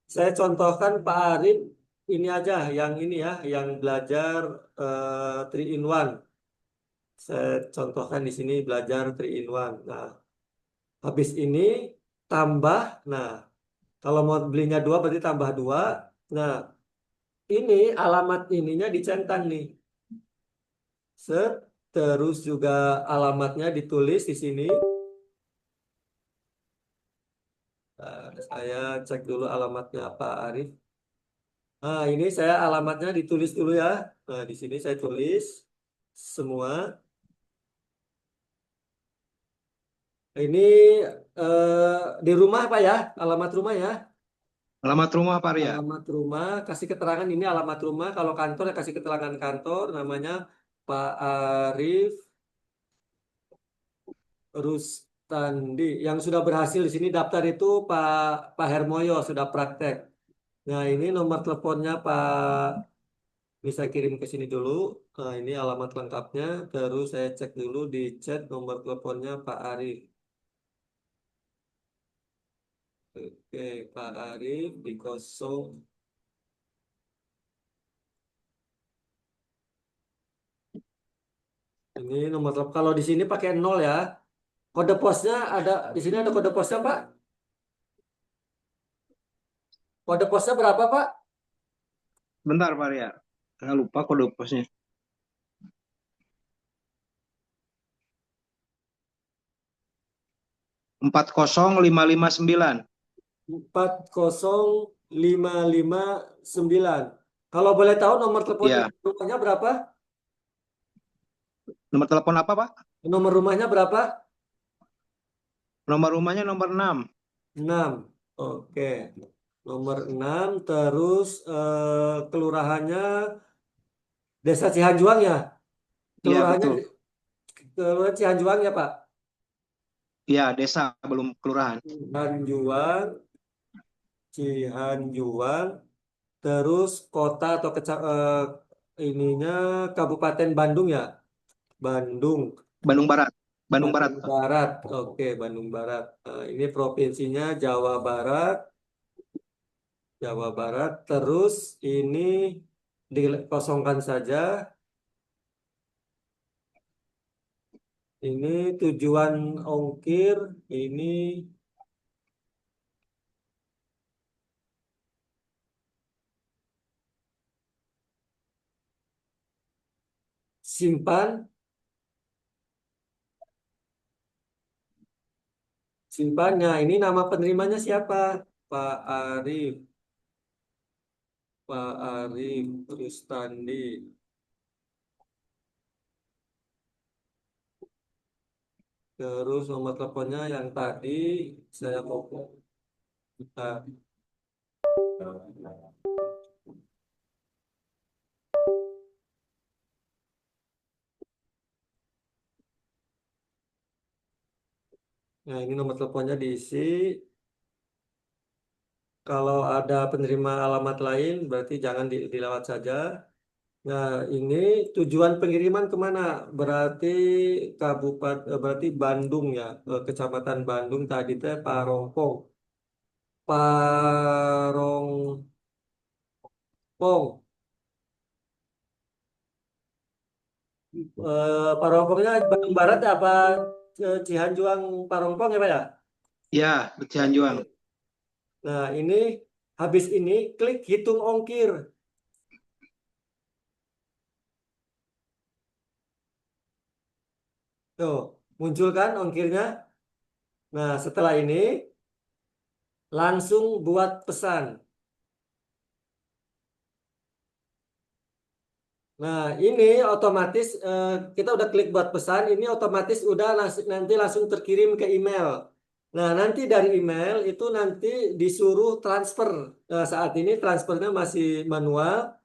saya contohkan Pak Arif ini aja, yang ini ya, yang belajar 3 in 1. Saya contohkan di sini belajar 3 in 1. Nah, habis ini tambah, nah kalau mau belinya 2 berarti tambah 2. Nah, ini alamat ininya dicentang nih. Set, terus juga alamatnya ditulis di sini. Nah, saya cek dulu alamatnya Pak Arif. Nah, ini saya alamatnya ditulis dulu ya. Nah, di sini saya tulis semua. Ini di rumah Pak ya, alamat rumah ya. Alamat rumah Pak Arya. Alamat rumah, kasih keterangan ini alamat rumah. Kalau kantor ya kasih keterangan kantor, namanya Pak Arif Rustandi. Yang sudah berhasil di sini daftar itu Pak Hermoyo sudah praktek. Nah, ini nomor teleponnya Pak. Bisa kirim ke sini dulu. Nah, ini alamat lengkapnya. Terus saya cek dulu di chat nomor teleponnya Pak Arif. Oke, Pak Arif di kosong. Ini nomor telepon. Kalau di sini pakai 0 ya. Kode posnya ada di sini ada kode posnya Pak. Kode posnya berapa Pak? Bentar Pak Arya. Saya lupa kode posnya. 40559. 40559. Kalau boleh tahu nomor telepon Ya, rumahnya berapa? nomor telepon apa Pak? Nomor rumahnya berapa? Nomor rumahnya nomor 6. 6. Oke. Nomor 6 terus kelurahannya Desa Cihanjuang ya. Iya, Kelurahannya betul. Kelurahan Cihanjuang ya, Pak. Iya, desa belum kelurahan. Cihanjuang, Cihanjuang, terus kota atau ininya Kabupaten Bandung ya. Bandung, Bandung Barat. Bandung Barat, Bandung Pak. Barat. Oke, Bandung Barat. Ini provinsinya Jawa Barat, Jawa Barat. Terus ini dikosongkan saja. Ini tujuan ongkir, ini simpan, simpannya. Ini nama penerimanya siapa? Pak Arif, Pak Arif Rustandi. Terus nomor teleponnya yang tadi saya copy. Nah, nah, ini nomor teleponnya diisi. Kalau ada penerima alamat lain, berarti jangan dilewat saja. Nah, ini tujuan pengiriman kemana? Berarti berarti Bandung ya, Kecamatan Bandung tadi teh Parongpong. Parongpong. Parongpongnya Bandung Barat ya apa Cihanjuang Parongpong ya Pak ya? Iya, Cianjuang. Oke. Nah, ini habis ini klik hitung ongkir. Tuh, muncul kan ongkirnya? Nah, setelah ini langsung buat pesan. Nah, ini otomatis kita udah klik buat pesan, ini otomatis udah nanti langsung terkirim ke email. Nah, nanti dari email itu nanti disuruh transfer. Saat ini transfernya masih manual.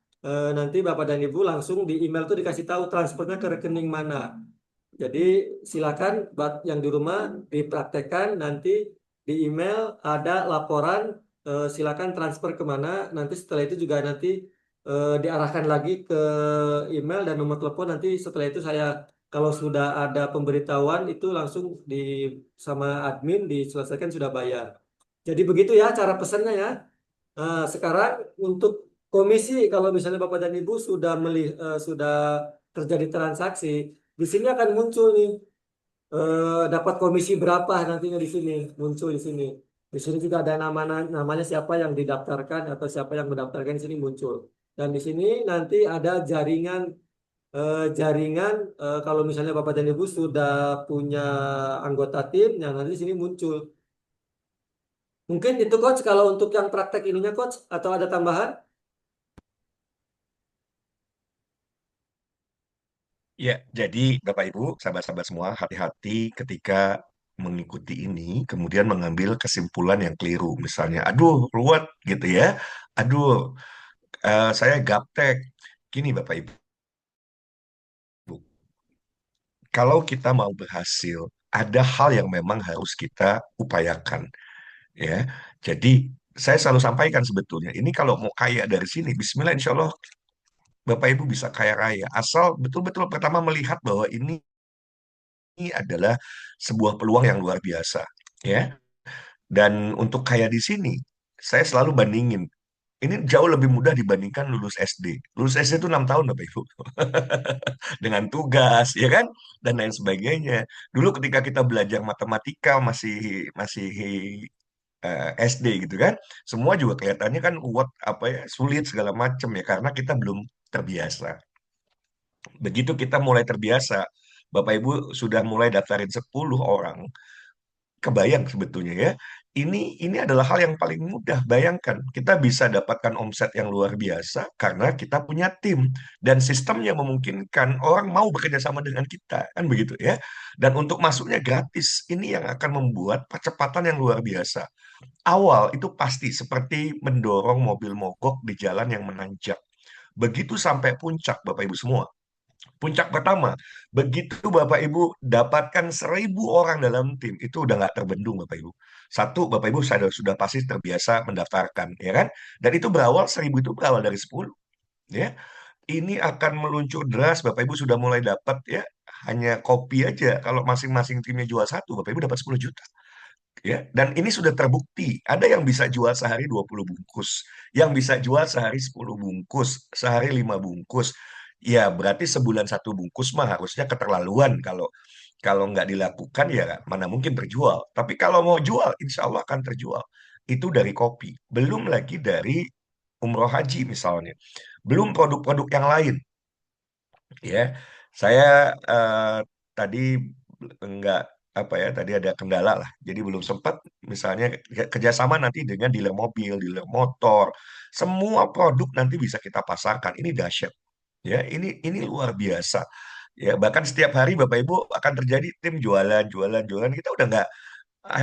Nanti Bapak dan Ibu langsung di email itu dikasih tahu transfernya ke rekening mana. Jadi silakan buat yang di rumah dipraktekkan nanti di email ada laporan silakan transfer kemana. Nanti setelah itu juga nanti diarahkan lagi ke email dan nomor telepon nanti setelah itu saya kalau sudah ada pemberitahuan itu langsung di sama admin diselesaikan sudah bayar. Jadi begitu ya cara pesannya ya. Sekarang untuk komisi, kalau misalnya Bapak dan Ibu sudah terjadi transaksi, di sini akan muncul nih dapat komisi berapa nantinya di sini muncul di sini. Di sini juga ada namanya siapa yang didaftarkan atau siapa yang mendaftarkan di sini muncul. Dan di sini nanti ada jaringan kalau misalnya Bapak dan Ibu sudah punya anggota tim, yang nanti di sini muncul. Mungkin itu coach kalau untuk yang praktek ininya coach atau ada tambahan? Ya, jadi Bapak Ibu, sahabat-sahabat semua, hati-hati ketika mengikuti ini, kemudian mengambil kesimpulan yang keliru. Misalnya, aduh, ruwet gitu ya. Aduh, saya gaptek. Gini Bapak Ibu, kalau kita mau berhasil, ada hal yang memang harus kita upayakan. Ya, jadi saya selalu sampaikan sebetulnya, ini kalau mau kaya dari sini, Bismillah, insya Allah Bapak Ibu bisa kaya raya. Asal betul-betul pertama melihat bahwa ini adalah sebuah peluang yang luar biasa, ya. Dan untuk kaya di sini, saya selalu bandingin. Ini jauh lebih mudah dibandingkan lulus SD. Lulus SD itu 6 tahun, Bapak Ibu. Dengan tugas, ya kan? Dan lain sebagainya. Dulu ketika kita belajar matematika masih masih SD gitu kan, semua juga kelihatannya kan apa ya, sulit segala macam ya karena kita belum terbiasa. Begitu kita mulai terbiasa, Bapak Ibu sudah mulai daftarin 10 orang, kebayang sebetulnya ya. Ini adalah hal yang paling mudah. Bayangkan, kita bisa dapatkan omset yang luar biasa karena kita punya tim dan sistemnya memungkinkan orang mau bekerja sama dengan kita, kan begitu ya. Dan untuk masuknya gratis, ini yang akan membuat percepatan yang luar biasa. Awal itu pasti seperti mendorong mobil mogok di jalan yang menanjak. Begitu sampai puncak, Bapak Ibu semua. Puncak pertama, begitu Bapak Ibu dapatkan 1.000 orang dalam tim, itu udah nggak terbendung Bapak Ibu. Satu, Bapak Ibu sudah pasti terbiasa mendaftarkan, ya kan? Dan itu berawal 1.000 itu berawal dari 10, ya. Ini akan meluncur deras, Bapak Ibu sudah mulai dapat ya, hanya kopi aja. Kalau masing-masing timnya jual satu, Bapak Ibu dapat 10 juta. Ya, dan ini sudah terbukti. Ada yang bisa jual sehari 20 bungkus, yang bisa jual sehari 10 bungkus, sehari 5 bungkus. Ya, berarti sebulan satu bungkus mah harusnya keterlaluan kalau kalau nggak dilakukan ya mana mungkin terjual. Tapi kalau mau jual, insya Allah akan terjual. Itu dari kopi. Belum lagi dari umroh haji misalnya. Belum produk-produk yang lain. Ya, saya tadi enggak apa ya tadi ada kendala lah, jadi belum sempat misalnya kerjasama nanti dengan dealer mobil, dealer motor, semua produk nanti bisa kita pasarkan. Ini dahsyat, ya. Ini luar biasa, ya. Bahkan setiap hari Bapak Ibu akan terjadi tim jualan, jualan, jualan. Kita udah nggak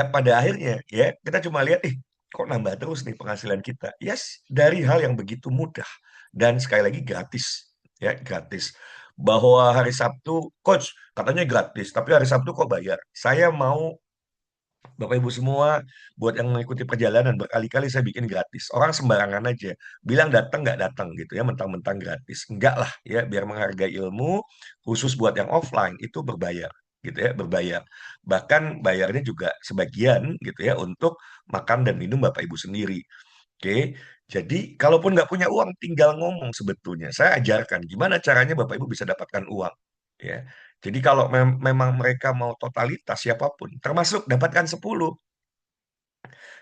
pada akhirnya, ya kita cuma lihat, kok nambah terus nih penghasilan kita. Yes, dari hal yang begitu mudah dan sekali lagi gratis, ya gratis. Bahwa hari Sabtu, coach katanya gratis, tapi hari Sabtu kok bayar. Saya mau Bapak Ibu semua, buat yang mengikuti perjalanan berkali-kali saya bikin gratis. Orang sembarangan aja, bilang datang nggak datang gitu ya, mentang-mentang gratis. Enggak lah ya, biar menghargai ilmu, khusus buat yang offline itu berbayar gitu ya, berbayar. Bahkan bayarnya juga sebagian gitu ya untuk makan dan minum Bapak Ibu sendiri. Oke, jadi kalaupun nggak punya uang, tinggal ngomong sebetulnya. Saya ajarkan gimana caranya Bapak Ibu bisa dapatkan uang. Ya, jadi kalau memang mereka mau totalitas siapapun, termasuk dapatkan 10.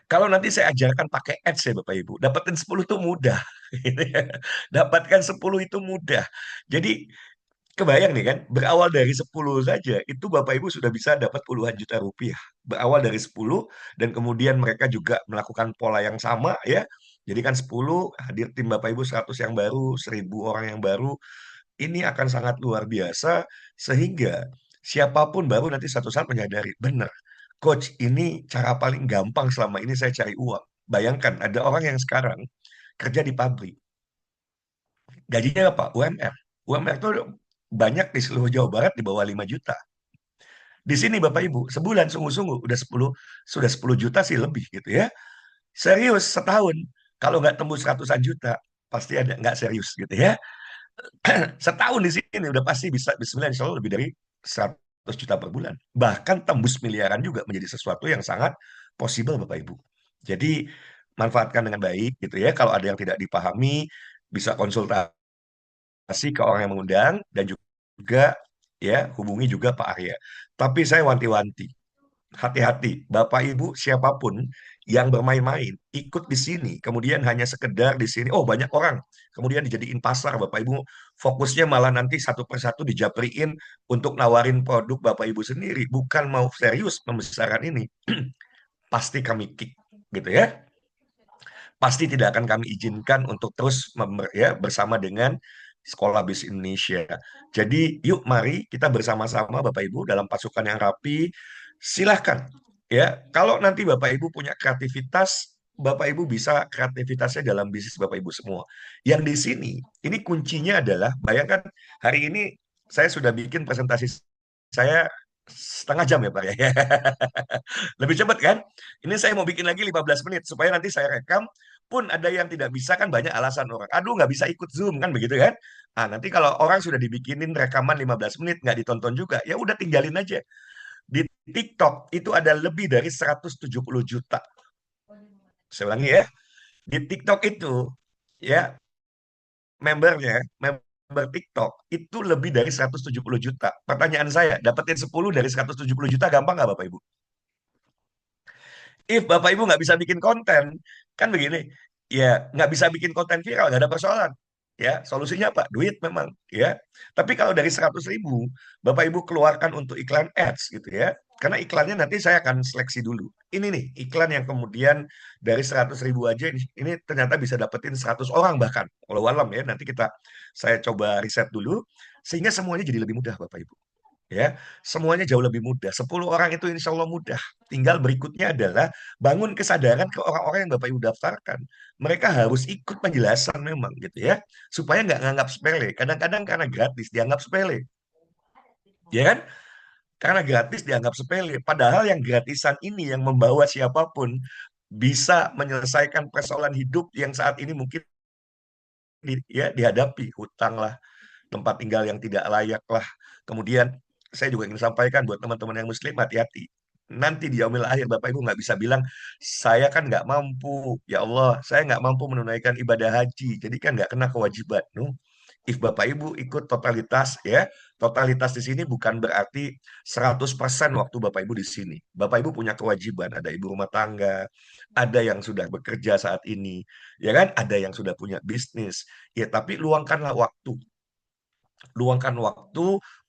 Kalau nanti saya ajarkan pakai ads ya Bapak Ibu, dapatin 10 itu mudah. Gitu ya. Dapatkan 10 itu mudah. Jadi kebayang nih kan, berawal dari 10 saja, itu Bapak Ibu sudah bisa dapat puluhan juta rupiah. Berawal dari 10, dan kemudian mereka juga melakukan pola yang sama ya. Jadi kan 10, hadir tim Bapak Ibu 100 yang baru, 1.000 orang yang baru, ini akan sangat luar biasa, sehingga siapapun baru nanti satu saat menyadari, benar, Coach, ini cara paling gampang selama ini saya cari uang. Bayangkan, ada orang yang sekarang kerja di pabrik, gajinya apa? UMR. UMR itu banyak di seluruh Jawa Barat di bawah 5 juta. Di sini Bapak Ibu, sebulan sungguh-sungguh sudah 10 juta sih lebih gitu ya. Serius setahun, kalau nggak tembus ratusan juta, pasti ada nggak serius gitu ya. Setahun di sini udah pasti bisa Bismillah insya Allah lebih dari 100 juta per bulan. Bahkan tembus miliaran juga menjadi sesuatu yang sangat possible Bapak Ibu. Jadi manfaatkan dengan baik gitu ya. Kalau ada yang tidak dipahami bisa konsultasi ke orang yang mengundang dan juga ya hubungi juga Pak Arya. Tapi saya wanti-wanti, hati-hati, Bapak Ibu siapapun yang bermain-main, ikut di sini, kemudian hanya sekedar di sini, oh banyak orang, kemudian dijadiin pasar, Bapak Ibu, fokusnya malah nanti satu persatu dijapriin untuk nawarin produk Bapak Ibu sendiri, bukan mau serius membesarkan ini, pasti kami kick, gitu ya. Pasti tidak akan kami izinkan untuk terus ya, bersama dengan Sekolah Bisnis Indonesia. Jadi yuk mari kita bersama-sama Bapak Ibu dalam pasukan yang rapi. Silahkan ya. Kalau nanti Bapak Ibu punya kreativitas, Bapak Ibu bisa kreativitasnya dalam bisnis Bapak Ibu semua. Yang di sini, ini kuncinya adalah, bayangkan hari ini saya sudah bikin presentasi saya setengah jam ya Pak ya. Lebih cepat kan? Ini saya mau bikin lagi 15 menit supaya nanti saya rekam pun ada yang tidak bisa kan banyak alasan orang. Aduh nggak bisa ikut Zoom kan begitu kan? Nah, nanti kalau orang sudah dibikinin rekaman 15 menit nggak ditonton juga, ya udah tinggalin aja. Di TikTok itu ada lebih dari 170 juta. Saya ulangi ya. Di TikTok itu ya member TikTok itu lebih dari 170 juta. Pertanyaan saya, dapetin 10 dari 170 juta gampang nggak Bapak Ibu? If Bapak Ibu nggak bisa bikin konten, kan begini, ya nggak bisa bikin konten viral, nggak ada persoalan. Ya, solusinya apa? Duit memang, ya. Tapi kalau dari 100.000, Bapak Ibu keluarkan untuk iklan ads gitu ya. Karena iklannya nanti saya akan seleksi dulu. Ini nih, iklan yang kemudian dari 100.000 aja, ini ternyata bisa dapetin 100 orang bahkan. Kalau alam ya, nanti saya coba riset dulu, sehingga semuanya jadi lebih mudah Bapak Ibu. Ya, semuanya jauh lebih mudah. 10 orang itu insya Allah mudah. Tinggal berikutnya adalah bangun kesadaran ke orang-orang yang Bapak Ibu daftarkan. Mereka harus ikut penjelasan memang gitu ya, supaya nggak nganggap sepele. Kadang-kadang karena gratis dianggap sepele, ya kan? Karena gratis dianggap sepele. Padahal yang gratisan ini yang membawa siapapun bisa menyelesaikan persoalan hidup yang saat ini mungkin ya dihadapi, hutang lah, tempat tinggal yang tidak layak lah. Kemudian saya juga ingin sampaikan buat teman-teman yang muslim, hati-hati. Nanti di yaumil akhir Bapak Ibu nggak bisa bilang, saya kan nggak mampu. Ya Allah, saya nggak mampu menunaikan ibadah haji. Jadi kan nggak kena kewajiban. No? If Bapak Ibu ikut totalitas ya, totalitas di sini bukan berarti 100% waktu Bapak Ibu di sini. Bapak Ibu punya kewajiban, ada ibu rumah tangga, ada yang sudah bekerja saat ini, ya kan? Ada yang sudah punya bisnis. Ya, tapi luangkan waktu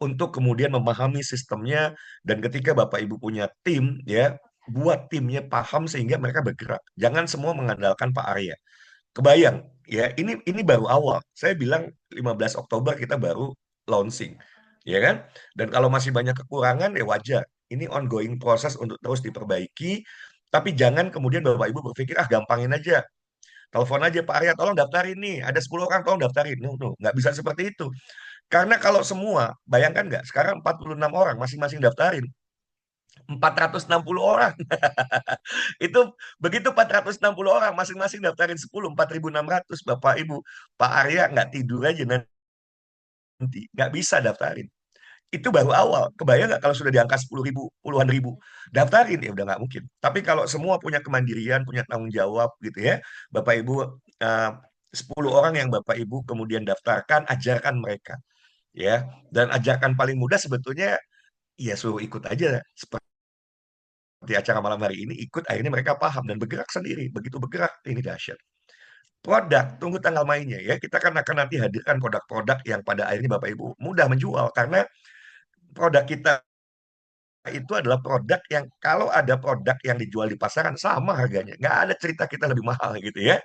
untuk kemudian memahami sistemnya dan ketika Bapak Ibu punya tim ya buat timnya paham sehingga mereka bergerak. Jangan semua mengandalkan Pak Arya. Kebayang ya ini baru awal. Saya bilang 15 Oktober kita baru launching. Ya kan? Dan kalau masih banyak kekurangan ya wajar. Ini ongoing proses untuk terus diperbaiki. Tapi jangan kemudian Bapak Ibu berpikir gampangin aja. Telepon aja Pak Arya, tolong daftarin nih. Ada 10 orang, tolong daftarin. No, nggak bisa seperti itu. Karena kalau semua, bayangkan nggak, sekarang 46 orang masing-masing daftarin. 460 orang. Itu begitu 460 orang masing-masing daftarin 10, 4.600. Bapak Ibu, Pak Arya nggak tidur aja nanti. Nggak bisa daftarin. Itu baru awal. Kebayang nggak kalau sudah di angka 10.000, puluhan ribu. Daftarin, ya udah nggak mungkin. Tapi kalau semua punya kemandirian, punya tanggung jawab gitu ya. Bapak Ibu, eh, 10 orang yang Bapak Ibu kemudian daftarkan, ajarkan mereka ya. Dan ajakan paling mudah sebetulnya ya suruh ikut aja seperti acara malam hari ini, ikut akhirnya mereka paham dan bergerak sendiri. Begitu bergerak ini dahsyat. Produk, tunggu tanggal mainnya ya. Kita kan akan nanti hadirkan produk-produk yang pada akhirnya Bapak Ibu mudah menjual karena produk kita itu adalah produk yang kalau ada produk yang dijual di pasaran sama harganya. Nggak ada cerita kita lebih mahal gitu ya.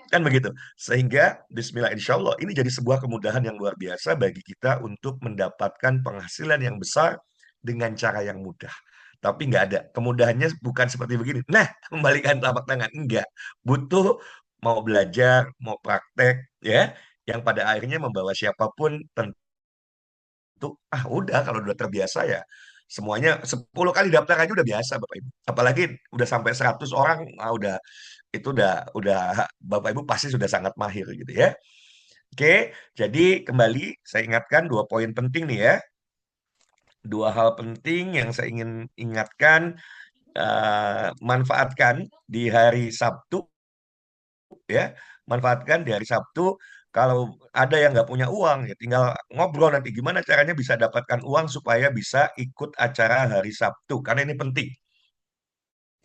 Kan begitu. Sehingga bismillah insya Allah ini jadi sebuah kemudahan yang luar biasa bagi kita untuk mendapatkan penghasilan yang besar dengan cara yang mudah. Tapi nggak ada. Kemudahannya bukan seperti begini. Nah, membalikan telapak tangan. Enggak. Butuh mau belajar, mau praktek, ya. Yang pada akhirnya membawa siapapun tentu, udah kalau udah terbiasa ya. Semuanya 10 kali daftar aja udah biasa Bapak Ibu. Apalagi udah sampai 100 orang, itu udah Bapak Ibu pasti sudah sangat mahir gitu ya. Oke, jadi kembali saya ingatkan 2 poin penting nih ya. Dua hal penting yang saya ingin ingatkan, manfaatkan di hari Sabtu, ya, manfaatkan di hari Sabtu. Kalau ada yang nggak punya uang, ya tinggal ngobrol nanti gimana caranya bisa dapatkan uang supaya bisa ikut acara hari Sabtu, karena ini penting.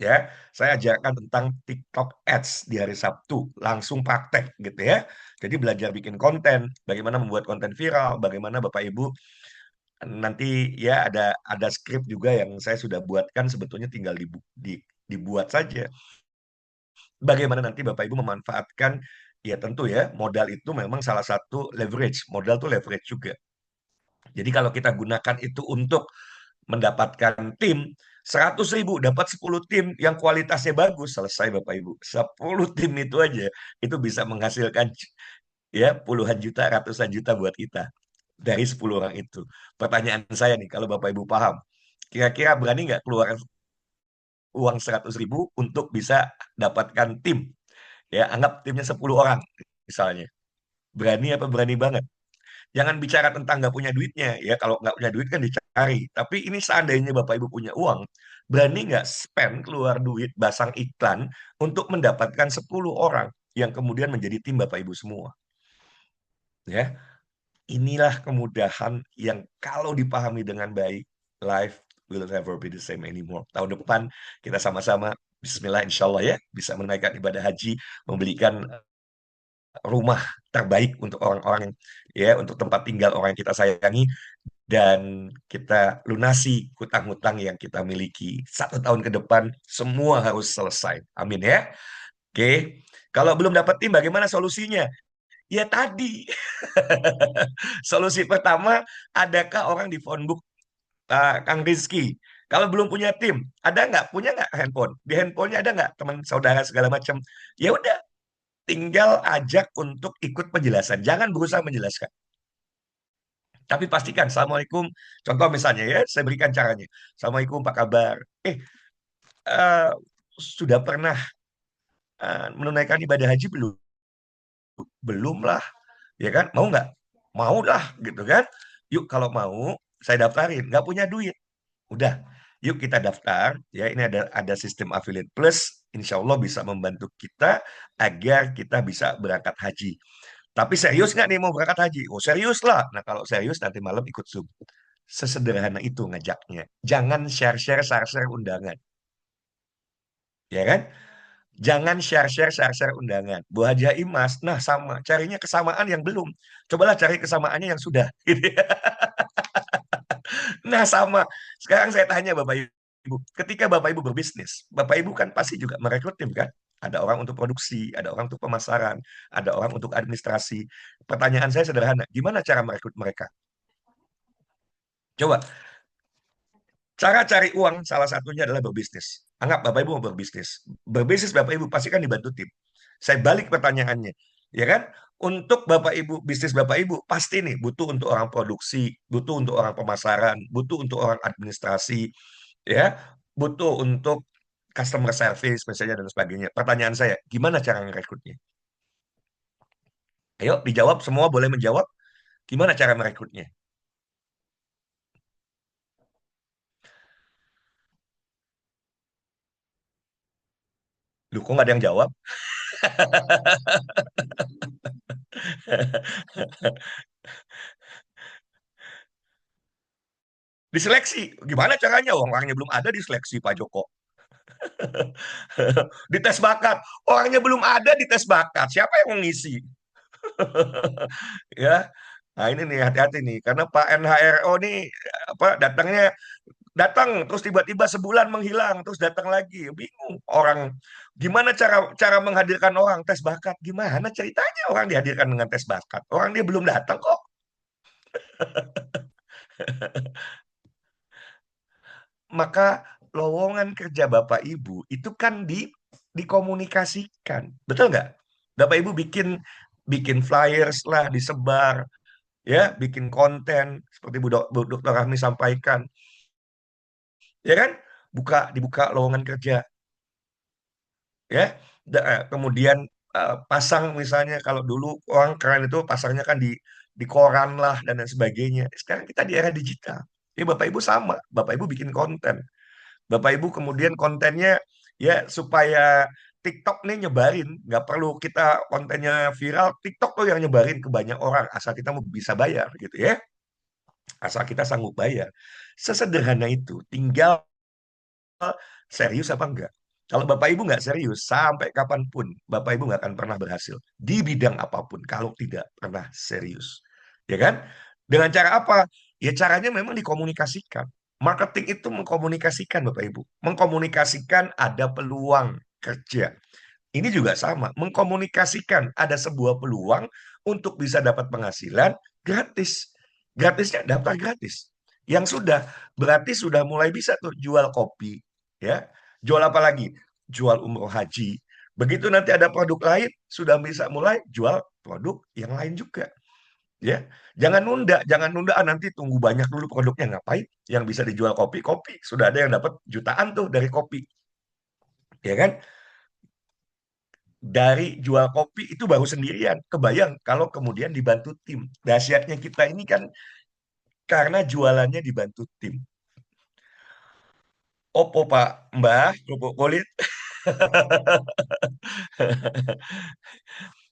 Ya, saya ajarkan tentang TikTok Ads di hari Sabtu, langsung praktek gitu ya. Jadi belajar bikin konten, bagaimana membuat konten viral, bagaimana Bapak Ibu nanti, ya, ada skrip juga yang saya sudah buatkan, sebetulnya tinggal dibuat saja. Bagaimana nanti Bapak Ibu memanfaatkan, ya tentu ya, modal itu memang salah satu leverage, modal tuh leverage juga. Jadi kalau kita gunakan itu untuk mendapatkan tim, 100.000 dapat 10 tim yang kualitasnya bagus, selesai Bapak Ibu. 10 tim itu aja, itu bisa menghasilkan, ya, puluhan juta, ratusan juta buat kita dari 10 orang itu. Pertanyaan saya nih, kalau Bapak Ibu paham, kira-kira berani nggak keluar uang 100.000 untuk bisa dapatkan tim? Ya, anggap timnya 10 orang misalnya. Berani apa berani banget? Jangan bicara tentang nggak punya duitnya. Ya, kalau nggak punya duit kan dicari. Tapi ini seandainya Bapak Ibu punya uang, berani nggak spend keluar duit, pasang iklan untuk mendapatkan 10 orang yang kemudian menjadi tim Bapak Ibu semua. Ya, inilah kemudahan yang kalau dipahami dengan baik, life will never be the same anymore. Tahun depan kita sama-sama, Bismillah, insya Allah ya, bisa menunaikan ibadah haji, membelikan rumah terbaik untuk orang-orang yang, ya, untuk tempat tinggal orang yang kita sayangi, dan kita lunasi hutang-hutang yang kita miliki. 1 tahun ke depan semua harus selesai. Amin ya. Oke. Kalau belum dapat tim, bagaimana solusinya? Ya tadi. Solusi pertama, adakah orang di phonebook Kang Rizky? Kalau belum punya tim, ada nggak? Punya nggak handphone? Di handphonenya ada nggak teman saudara segala macam? Ya udah, tinggal ajak untuk ikut penjelasan. Jangan berusaha menjelaskan. Tapi pastikan, Assalamualaikum. Contoh misalnya ya, saya berikan caranya. Assalamualaikum, apa kabar? Eh, sudah pernah menunaikan ibadah haji belum? Belum lah, ya kan? Mau nggak? Mau lah, gitu kan? Yuk kalau mau, saya daftarin. Nggak punya duit. Udah, yuk kita daftar. Ya, ini ada sistem affiliate plus. Insya Allah bisa membantu kita agar kita bisa berangkat haji. Tapi serius nggak nih mau berangkat haji? Oh serius lah. Nah kalau serius nanti malam ikut Zoom. Sesederhana itu ngajaknya. Jangan share-share undangan. Ya kan? Jangan share-share undangan. Bu Haja Imas, nah sama. Carinya kesamaan yang belum. Cobalah cari kesamaannya yang sudah. Gitu ya. Nah sama. Sekarang saya tanya Bapak Ibu. Ketika Bapak Ibu berbisnis, Bapak Ibu kan pasti juga merekrut tim kan? Ada orang untuk produksi, ada orang untuk pemasaran, ada orang untuk administrasi. Pertanyaan saya sederhana, gimana cara merekrut mereka? Coba, cara cari uang salah satunya adalah berbisnis. Anggap Bapak Ibu mau berbisnis. Berbisnis Bapak Ibu pasti kan dibantu tim. Saya balik pertanyaannya. Ya kan? Untuk Bapak Ibu, bisnis Bapak Ibu pasti nih butuh untuk orang produksi, butuh untuk orang pemasaran, butuh untuk orang administrasi, ya, butuh untuk customer service misalnya dan sebagainya. Pertanyaan saya, gimana cara merekrutnya? Ayo dijawab, semua boleh menjawab. Gimana cara merekrutnya? Lu kok nggak ada yang jawab? Diseleksi. Gimana caranya? Orangnya belum ada, diseleksi Pak Joko. Dites bakat. Orangnya belum ada, dites bakat. Siapa yang mau ngisi? Ya. Nah, ini nih hati-hati nih karena Pak NHRO nih apa datang terus tiba-tiba sebulan menghilang terus datang lagi. Bingung orang gimana cara cara menghadirkan orang tes bakat, gimana ceritanya orang dihadirkan dengan tes bakat, orang dia belum datang kok. Maka lowongan kerja Bapak Ibu itu kan dikomunikasikan, betul nggak? Bapak Ibu bikin bikin flyers lah, disebar, ya, bikin konten seperti Bu Dr. Rahmi sampaikan, ya kan? Dibuka lowongan kerja, ya. Kemudian pasang misalnya kalau dulu orang keren itu pasangnya kan di koran lah dan lain sebagainya. Sekarang kita di era digital. Ya Bapak Ibu sama, Bapak Ibu bikin konten. Bapak Ibu kemudian kontennya ya supaya TikTok nih nyebarin, nggak perlu kita kontennya viral, TikTok tuh yang nyebarin ke banyak orang, asal kita mau bisa bayar gitu ya, asal kita sanggup bayar. Sesederhana itu, tinggal serius apa enggak. Kalau Bapak Ibu nggak serius, sampai kapanpun Bapak Ibu nggak akan pernah berhasil di bidang apapun kalau tidak pernah serius. Ya kan? Dengan cara apa? Ya caranya memang dikomunikasikan. Marketing itu mengkomunikasikan Bapak Ibu. Mengkomunikasikan ada peluang kerja. Ini juga sama, mengkomunikasikan ada sebuah peluang untuk bisa dapat penghasilan gratis. Gratisnya daftar gratis. Yang sudah berarti sudah mulai bisa tuh jual kopi, ya. Jual apa lagi? Jual umroh haji. Begitu nanti ada produk lain, sudah bisa mulai jual produk yang lain juga, ya. Jangan nunda nanti tunggu banyak dulu produknya ngapain? Yang bisa dijual kopi, kopi. Sudah ada yang dapat jutaan tuh dari kopi, ya kan? Dari jual kopi itu baru sendirian. Kebayang kalau kemudian dibantu tim. Dahsyatnya kita ini kan karena jualannya dibantu tim. Opo Pak, Mbah, kerupuk kulit.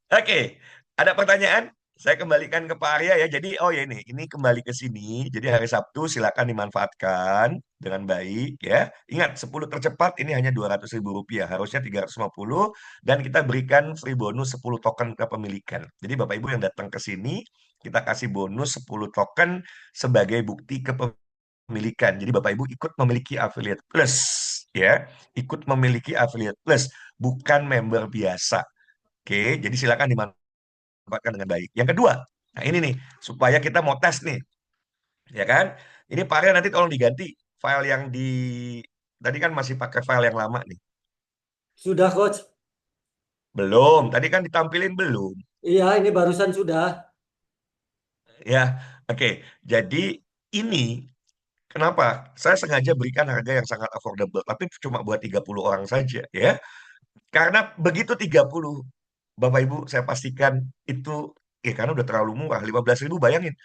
Oke, ada pertanyaan? Saya kembalikan ke Pak Arya ya. Jadi, oh ya ini kembali ke sini. Jadi hari Sabtu silakan dimanfaatkan dengan baik ya. Ingat, 10 tercepat ini hanya 200.000 rupiah. Harusnya 350 dan kita berikan free bonus 10 token kepemilikan. Jadi Bapak Ibu yang datang ke sini, kita kasih bonus 10 token sebagai bukti kepemilikan. Jadi Bapak Ibu ikut memiliki affiliate plus ya. Ikut memiliki affiliate plus, bukan member biasa. Oke, jadi silakan dimanfaatkan dengan baik. Yang kedua, nah ini nih, supaya kita mau tes nih, ya kan? Ini Pak Arya nanti tolong diganti file yang di tadi kan masih pakai file yang lama nih. Sudah, Coach. Belum, tadi kan ditampilin belum. Iya, ini barusan sudah. Ya, oke. Jadi ini kenapa? Saya sengaja berikan harga yang sangat affordable, tapi cuma buat 30 orang saja, ya. Karena begitu 30, Bapak Ibu, saya pastikan itu, karena udah terlalu murah, 15.000 bayangin.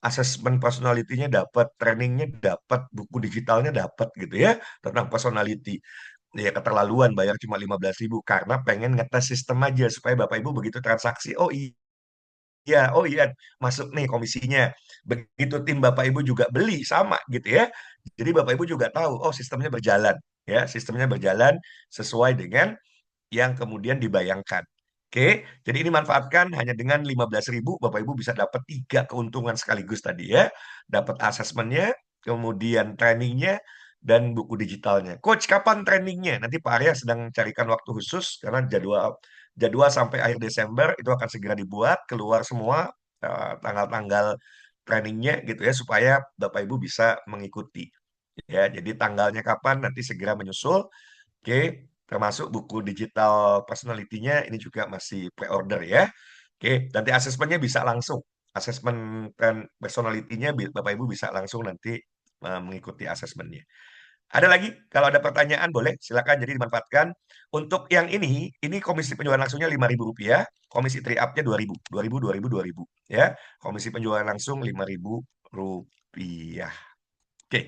Asesmen personality-nya dapat, trainingnya dapat, buku digitalnya dapat gitu ya, tentang personality. Ya keterlaluan bayar cuma 15.000 karena pengen ngetes sistem aja supaya Bapak Ibu begitu transaksi, oh iya, masuk nih komisinya. Begitu tim Bapak Ibu juga beli sama gitu ya. Jadi Bapak Ibu juga tahu, oh sistemnya berjalan ya, sistemnya berjalan sesuai dengan yang kemudian dibayangkan. Oke, jadi ini manfaatkan hanya dengan 15.000 Bapak Ibu bisa dapat 3 keuntungan sekaligus tadi ya. Dapat asesmennya, kemudian trainingnya, dan buku digitalnya. Coach, kapan trainingnya? Nanti Pak Arya sedang carikan waktu khusus karena jadwal jadwal sampai akhir Desember itu akan segera dibuat, keluar semua tanggal-tanggal trainingnya gitu ya supaya Bapak Ibu bisa mengikuti. Ya, jadi tanggalnya kapan nanti segera menyusul. Oke, termasuk buku digital personality-nya ini juga masih pre-order ya. Oke, nanti asesmennya bisa langsung. Asesmen dan personality-nya Bapak Ibu bisa langsung nanti mengikuti asesmennya. Ada lagi? Kalau ada pertanyaan boleh silakan jadi dimanfaatkan. Untuk yang ini komisi penjualan langsungnya Rp5.000, komisi trade up-nya 2.000, 2.000, 2.000, 2.000 ya. Komisi penjualan langsung Rp5.000. Oke.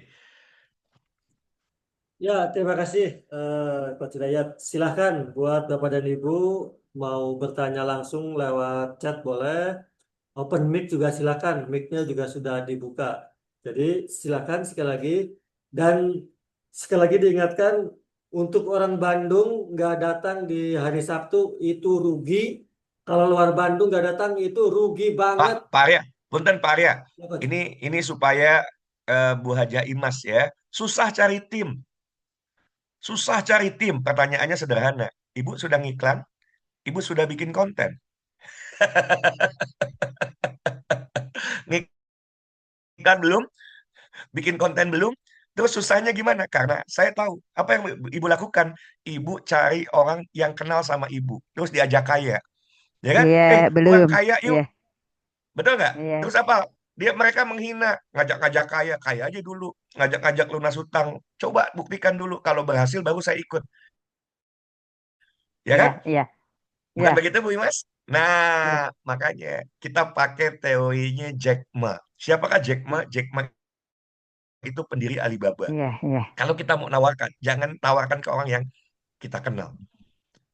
Ya, terima kasih, Coach Hidayat. Silahkan buat Bapak dan Ibu mau bertanya langsung lewat chat boleh. Open mic juga silakan. Mic-nya juga sudah dibuka. Jadi silakan sekali lagi. Dan sekali lagi diingatkan, untuk orang Bandung nggak datang di hari Sabtu itu rugi. Kalau luar Bandung nggak datang itu rugi banget. Pak Arya, punten Pak Arya. Ya, Coach. Ini supaya Bu Haja Imas ya. Susah cari tim. Susah cari tim. Pertanyaannya sederhana. Ibu sudah ngiklan? Ibu sudah bikin konten? Ngiklan belum? Bikin konten belum? Terus susahnya gimana? Karena saya tahu apa yang ibu lakukan. Ibu cari orang yang kenal sama ibu. Terus diajak kaya. Ya kan? Iya, Orang belum. kaya Iya, yuk. Betul nggak? iya, Terus apa? Mereka menghina, ngajak-ngajak kaya, kaya aja dulu, ngajak-ngajak lunas hutang. Coba buktikan dulu, kalau berhasil baru saya ikut, ya iya, kan? iya, iya, Bukan begitu Bu Imas? iya. Nah, makanya kita pakai teorinya Jack Ma. Siapakah Jack Ma? Jack Ma itu pendiri Alibaba. Iya, iya. Kalau kita mau nawarkan, jangan tawarkan ke orang yang kita kenal.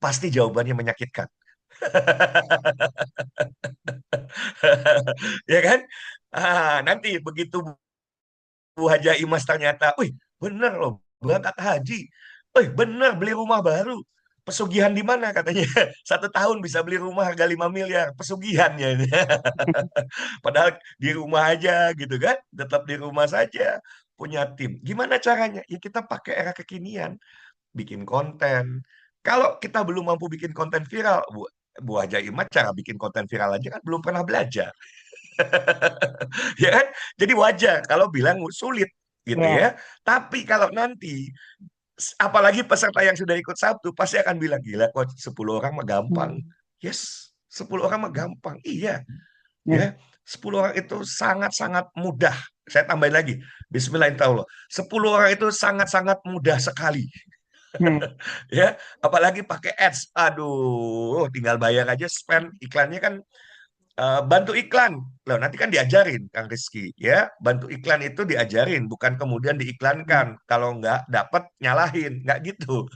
Pasti jawabannya menyakitkan. Ya kan? Nanti begitu Bu Haja Imas ternyata, wih bener loh berangkat haji. Wih bener beli rumah baru. Pesugihan di mana katanya? 1 tahun bisa beli rumah harga 5 miliar. Pesugihannya ini. Padahal di rumah aja gitu kan. Tetap di rumah saja. Punya tim. Gimana caranya? Ya kita pakai era kekinian. Bikin konten. Kalau kita belum mampu bikin konten viral, Bu Haja Imas cara bikin konten viral aja kan belum pernah belajar. Ya kan? Jadi wajar kalau bilang sulit gitu Iya. ya. Tapi kalau nanti apalagi peserta yang sudah ikut Sabtu pasti akan bilang gila kok 10 orang mah gampang. Hmm. Yes, 10 orang mah gampang. Iya, Nah, ya. 10 orang itu sangat-sangat mudah. Saya tambahin lagi. Bismillahirrahmanirrahim. 10 orang itu sangat-sangat mudah sekali. nah, Ya, apalagi pakai ads. Aduh, tinggal bayar aja spend iklannya kan. Bantu iklan. Loh, nanti kan diajarin, Kang Rizky. Ya, bantu iklan itu diajarin, bukan kemudian diiklankan. Kalau nggak dapat, nyalahin. Nggak gitu.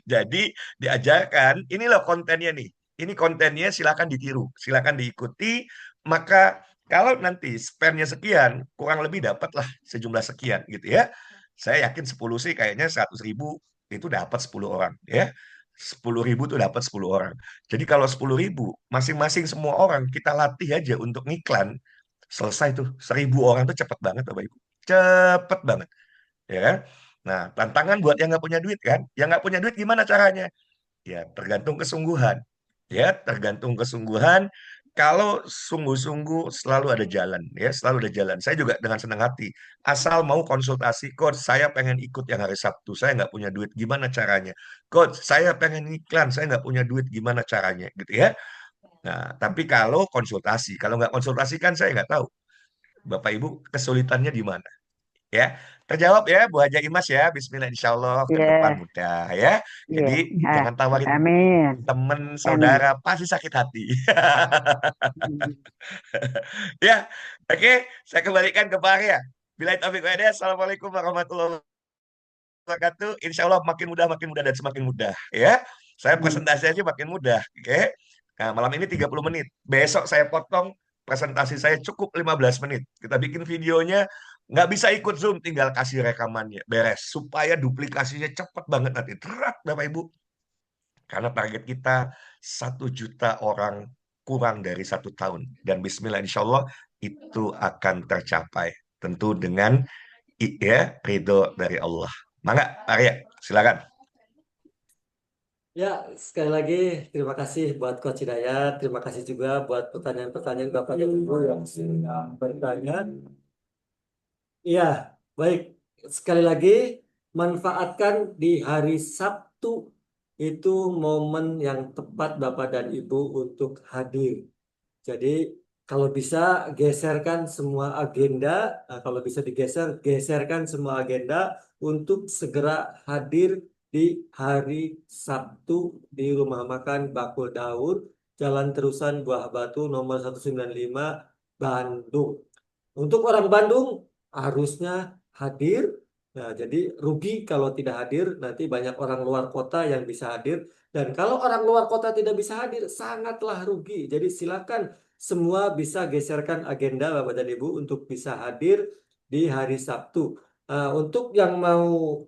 Jadi, diajarkan, ini loh kontennya nih. Ini kontennya silakan ditiru, silakan diikuti. Maka kalau nanti spendnya sekian, kurang lebih dapatlah sejumlah sekian gitu ya. Saya yakin 10 sih kayaknya 100.000 itu dapat 10 orang ya. 10.000 tuh dapat 10 orang. Jadi kalau 10.000, masing-masing semua orang kita latih aja untuk ngiklan, selesai tuh. 1.000 orang tuh cepet banget Bapak Ibu. Cepet banget. Ya kan? Nah, tantangan buat yang nggak punya duit kan. Yang nggak punya duit gimana caranya? Ya, tergantung kesungguhan. Ya, tergantung kesungguhan. Kalau sungguh-sungguh selalu ada jalan, ya, selalu ada jalan. Saya juga dengan senang hati. Asal mau konsultasi, coach, saya pengen ikut yang hari Sabtu. Saya nggak punya duit, gimana caranya? Coach, saya pengen iklan, saya nggak punya duit, gimana caranya? Gitu ya. Nah, tapi kalau konsultasi, kalau nggak konsultasi kan saya nggak tahu. Bapak Ibu kesulitannya di mana? Ya, terjawab ya Bu Haja Imas ya. Bismillah insya Allah ke depan iya, mudah ya. iya. Jadi Ah, jangan tawarin amin, temen amin. saudara pasti sakit hati. Hmm. Ya, oke. Saya kembalikan ke Pak Arya. Bila taufik wa hidayah. Assalamualaikum warahmatullahi wabarakatuh. Insya Allah makin mudah dan semakin mudah. Ya, saya Hmm. presentasi aja makin mudah. Oke. Nah, malam ini 30 menit. Besok saya potong presentasi saya cukup 15 menit. Kita bikin videonya, nggak bisa ikut Zoom, tinggal kasih rekamannya. Beres. Supaya duplikasinya cepat banget nanti. Terat, Bapak Ibu. Karena target kita 1 juta orang kurang dari 1 tahun. Dan Bismillah insya Allah itu akan tercapai. Tentu dengan ya, ridho dari Allah. Mangga, Pak Arya, silakan. Ya, sekali lagi terima kasih buat Coach Hidayat. Terima kasih juga buat pertanyaan-pertanyaan Bapak dan Ibu yang sudah bertanya. Iya, baik. Sekali lagi, manfaatkan di hari Sabtu itu momen yang tepat Bapak dan Ibu untuk hadir. Jadi kalau bisa geserkan semua agenda, kalau bisa digeser, geserkan semua agenda untuk segera hadir di hari Sabtu di Rumah Makan Bakul Daud, Jalan Terusan Buah Batu nomor 195 Bandung. Untuk orang Bandung harusnya hadir. Nah, jadi rugi kalau tidak hadir, nanti banyak orang luar kota yang bisa hadir. Dan kalau orang luar kota tidak bisa hadir, sangatlah rugi. Jadi silakan semua bisa geserkan agenda Bapak dan Ibu untuk bisa hadir di hari Sabtu. Untuk yang mau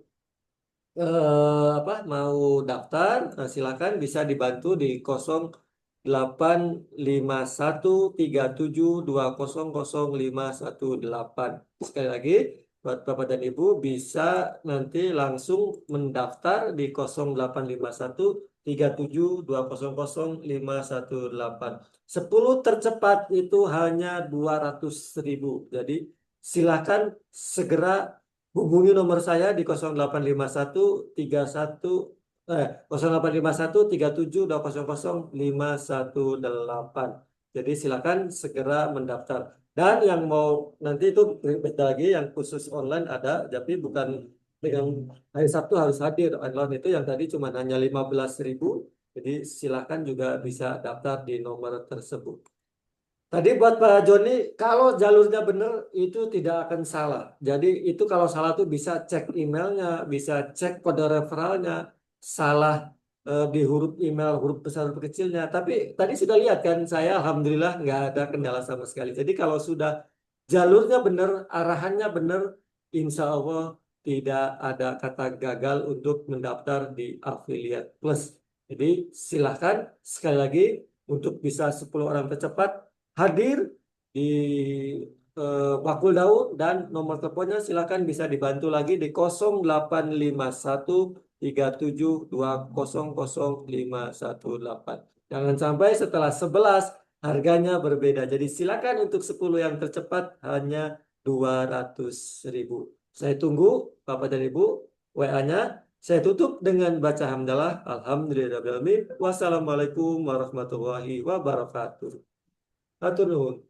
mau daftar, silakan bisa dibantu di 085137200518. Sekali lagi, buat Bapak dan Ibu bisa nanti langsung mendaftar di 085137200518. 10 tercepat itu hanya 200.000. Jadi silakan segera hubungi nomor saya di 0851 31 0851 518. Jadi silakan segera mendaftar. Dan yang mau nanti itu beda lagi yang khusus online ada, tapi bukan dengan hari Sabtu harus hadir. Online itu yang tadi cuma hanya 15.000. Jadi silakan juga bisa daftar di nomor tersebut. Tadi buat Pak Joni, kalau jalurnya benar itu tidak akan salah. Jadi itu kalau salah tuh bisa cek emailnya, bisa cek kode referralnya, salah di huruf email, huruf besar, huruf kecilnya. Tapi tadi sudah lihat kan, saya alhamdulillah nggak ada kendala sama sekali. Jadi kalau sudah jalurnya benar, arahannya benar, insya Allah tidak ada kata gagal untuk mendaftar di Affiliate Plus. Jadi silahkan sekali lagi untuk bisa 10 orang tercepat hadir di Bakul Daun dan nomor teleponnya silakan bisa dibantu lagi di 085137200518. Jangan sampai setelah 11 harganya berbeda. Jadi silakan untuk 10 yang tercepat hanya 200.000. Saya tunggu Bapak dan Ibu WA-nya. Saya tutup dengan baca hamdalah. Alhamdulillahirrahmanirrahim. Wassalamualaikum warahmatullahi wabarakatuh. Atur nuhun.